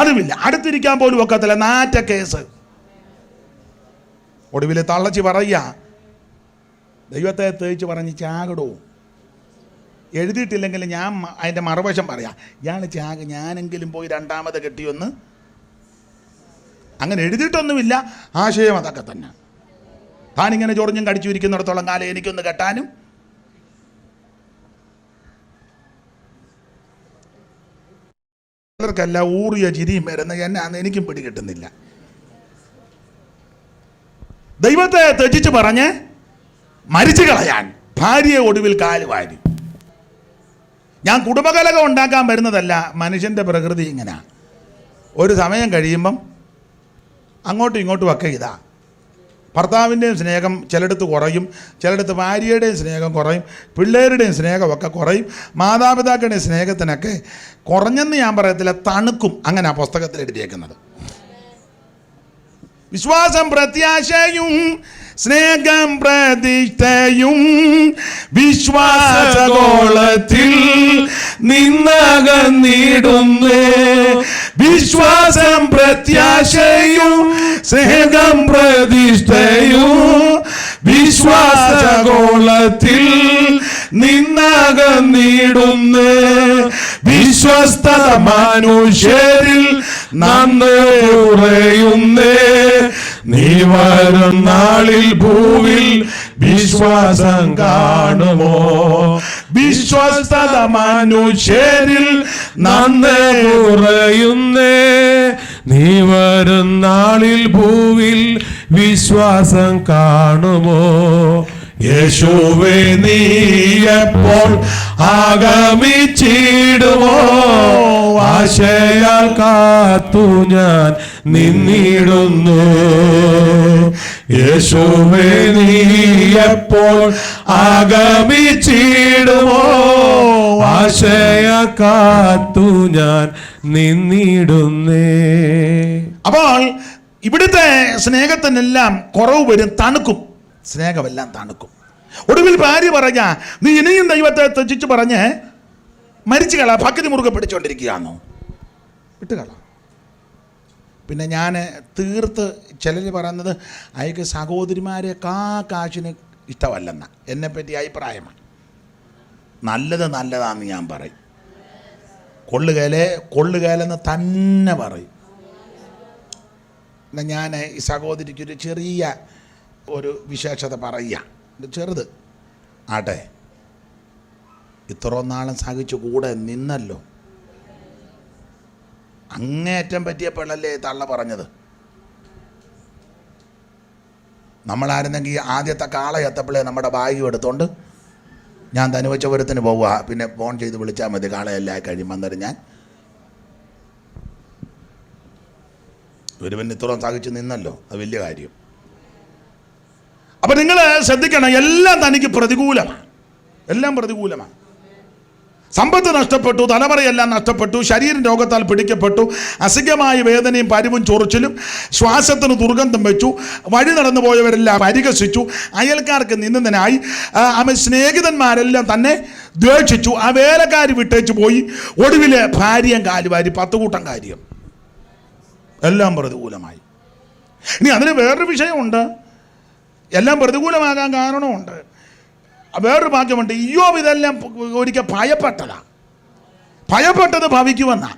അതുമില്ല. അടുത്തിരിക്കാൻ പോലും ഒക്കത്തില്ല. നാറ്റ കേസ്. ഒടുവിൽ തള്ളച്ചി പറയുക, ദൈവത്തെ തേച്ച് പറഞ്ഞ് ചാകടോ. എഴുതിയിട്ടില്ലെങ്കിൽ ഞാൻ അതിൻ്റെ മറുവശം പറയാം. ഇയാൾ ചാക്, ഞാനെങ്കിലും പോയി 2ാമത് കെട്ടിയൊന്ന്. അങ്ങനെ എഴുതിയിട്ടൊന്നുമില്ല. ആശയം അതൊക്കെ തന്നെ. താനിങ്ങനെ ചൊറിഞ്ഞും കടിച്ചു ഇരിക്കുന്നിടത്തോളം കാലം എനിക്കൊന്ന് കെട്ടാനും. ചിലർക്കല്ല ഊറിയ ചിരിയും വരുന്ന എന്നാന്ന് എനിക്കും പിടികിട്ടുന്നില്ല. ദൈവത്തെ ത്യജിച്ച് പറഞ്ഞ് മരിച്ചു കളയാൻ ഭാര്യയെ ഒടുവിൽ കാല് വാരി. ഞാൻ കുടുംബകലകം ഉണ്ടാക്കാൻ വരുന്നതല്ല. മനുഷ്യൻ്റെ പ്രകൃതി ഇങ്ങനെ. ഒരു സമയം കഴിയുമ്പം അങ്ങോട്ടും ഇങ്ങോട്ടും ഒക്കെ ഇതാ. ഭർത്താവിൻ്റെയും സ്നേഹം ചിലയിടത്ത് കുറയും, ചിലയിടത്ത് ഭാര്യയുടെയും സ്നേഹം കുറയും, പിള്ളേരുടെയും സ്നേഹമൊക്കെ കുറയും, മാതാപിതാക്കളുടെയും സ്നേഹത്തിനൊക്കെ കുറഞ്ഞെന്ന് ഞാൻ പറയത്തില്ല, തണുക്കും. അങ്ങനെ ആ പുസ്തകത്തിൽ എഴുതിയേക്കുന്നത്. വിശ്വാസം പ്രത്യാശയും സ്നേഹം പ്രതിഷ്ഠയും വിശ്വാസഗോളത്തിൽ നിന്നകന്നിടുന്നു. വിശ്വാസം പ്രത്യാശയും സ്നേഹം പ്രതിഷ്ഠയും വിശ്വാസഗോളത്തിൽ നിന്നകന്നിടുന്നു. വിശ്വസ്തത മനുഷ്യരിൽ നന്ന് കുറയുന്നേ. നീ വരും നാളിൽ ഭൂവിൽ വിശ്വാസം കാണുമോ? വിശ്വസ്തത മനുഷ്യരിൽ നന്ന് കുറയുന്നേ. നീ വരും നാളിൽ ഭൂവിൽ വിശ്വാസം കാണുമോ? യേശുവേ നീ എപ്പോൾ ആഗമിച്ചിടുമോ? ആശയാൽ കാത്തു ഞാൻ നിന്നിടുന്നു. യേശുവേ നീ എപ്പോൾ ആഗമിച്ചിടുമോ? ആശയാൽ കാത്തു ഞാൻ നിന്നിടുന്നേ. അപ്പോൾ ഇവിടുത്തെ സ്നേഹത്തിനെല്ലാം കുറവ് വരും, തണുക്കും. സ്നേഹമെല്ലാം തണുക്കും. ഒടുവിൽ ഭാര്യ പറഞ്ഞ, നീ ഇനിയും ദൈവത്തെ ത്യജിച്ച് പറഞ്ഞ് മരിച്ചു കള. ഭക്തി മുറുകെ പിടിച്ചുകൊണ്ടിരിക്കുകയാണോ? വിട്ടുകള. പിന്നെ ഞാൻ തീർത്ത് ചിലർ പറയുന്നത് അയാൾക്ക് സഹോദരിമാരെ കാശിന് ഇഷ്ടമല്ലെന്ന എന്നെപ്പറ്റി അഭിപ്രായമാണ്. നല്ലതാണെന്ന് ഞാൻ പറയും. കൊള്ളുകേലെന്ന് തന്നെ പറയും. എന്നാൽ ഞാൻ ഈ സഹോദരിക്കൊരു ചെറിയ ഒരു വിശേഷത പറയുക. ചെറുത് ആട്ടെ. ഇത്രയും നാളും സഹിച്ചു കൂടെ നിന്നല്ലോ. അങ്ങേറ്റം പറ്റിയപ്പോഴല്ലേ തള്ള പറഞ്ഞത്. നമ്മളായിരുന്നെങ്കിൽ ആദ്യത്തെ കാള എത്തപ്പോഴേ നമ്മുടെ ബാഗ് എടുത്തോണ്ട് ഞാൻ ധനുവച്ചപുരത്തിന് പോവുക, പിന്നെ ഫോൺ ചെയ്ത് വിളിച്ചാൽ മതി, കാളയെല്ലാം കഴിയുമ്പോൾ അന്നേരം ഞാൻ ഒരുവൻ ഇത്രയും സഹിച്ച് നിന്നല്ലോ, അത് വലിയ കാര്യം. അപ്പം നിങ്ങൾ ശ്രദ്ധിക്കണം, എല്ലാം തനിക്ക് പ്രതികൂലമാണ്, എല്ലാം പ്രതികൂലമാണ്. സമ്പത്ത് നഷ്ടപ്പെട്ടു, തലമുറയെല്ലാം നഷ്ടപ്പെട്ടു, ശരീരം രോഗത്താൽ പിടിക്കപ്പെട്ടു, അസുഖമായ വേദനയും പരിവും ചൊറിച്ചിലും, ശ്വാസത്തിന് ദുർഗന്ധം വെച്ചു, വഴി നടന്നു പോയവരെല്ലാം പരിഹസിച്ചു, അയൽക്കാർക്ക് നിന്ദനായി, അവൻ സ്നേഹിതന്മാരെല്ലാം തന്നെ ദ്വേഷിച്ചു, ആ വേലക്കാരി വിട്ടേച്ച് പോയി, ഒടുവിൽ ഭാര്യയും കാലുവാരി 10 കൂട്ടം കാര്യം, എല്ലാം പ്രതികൂലമായി. ഇനി അതിന് വേറൊരു വിഷയമുണ്ട്, എല്ലാം പ്രതികൂലമാകാൻ കാരണമുണ്ട്. വേറൊരു വാക്യമുണ്ട്, ഇയ്യോബ് ഇതെല്ലാം ഒരിക്കൽ ഭയപ്പെട്ടതാ, ഭയപ്പെട്ടത് ഭവിക്കുമെന്നാ.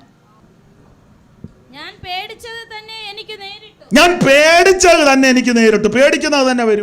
ഞാൻ പേടിച്ചത് തന്നെ എനിക്ക് നേരിട്ടു. ഞാൻ പേടിച്ചത് തന്നെ എനിക്ക് നേരിട്ടു, പേടിക്കുന്നത് തന്നെ വരും.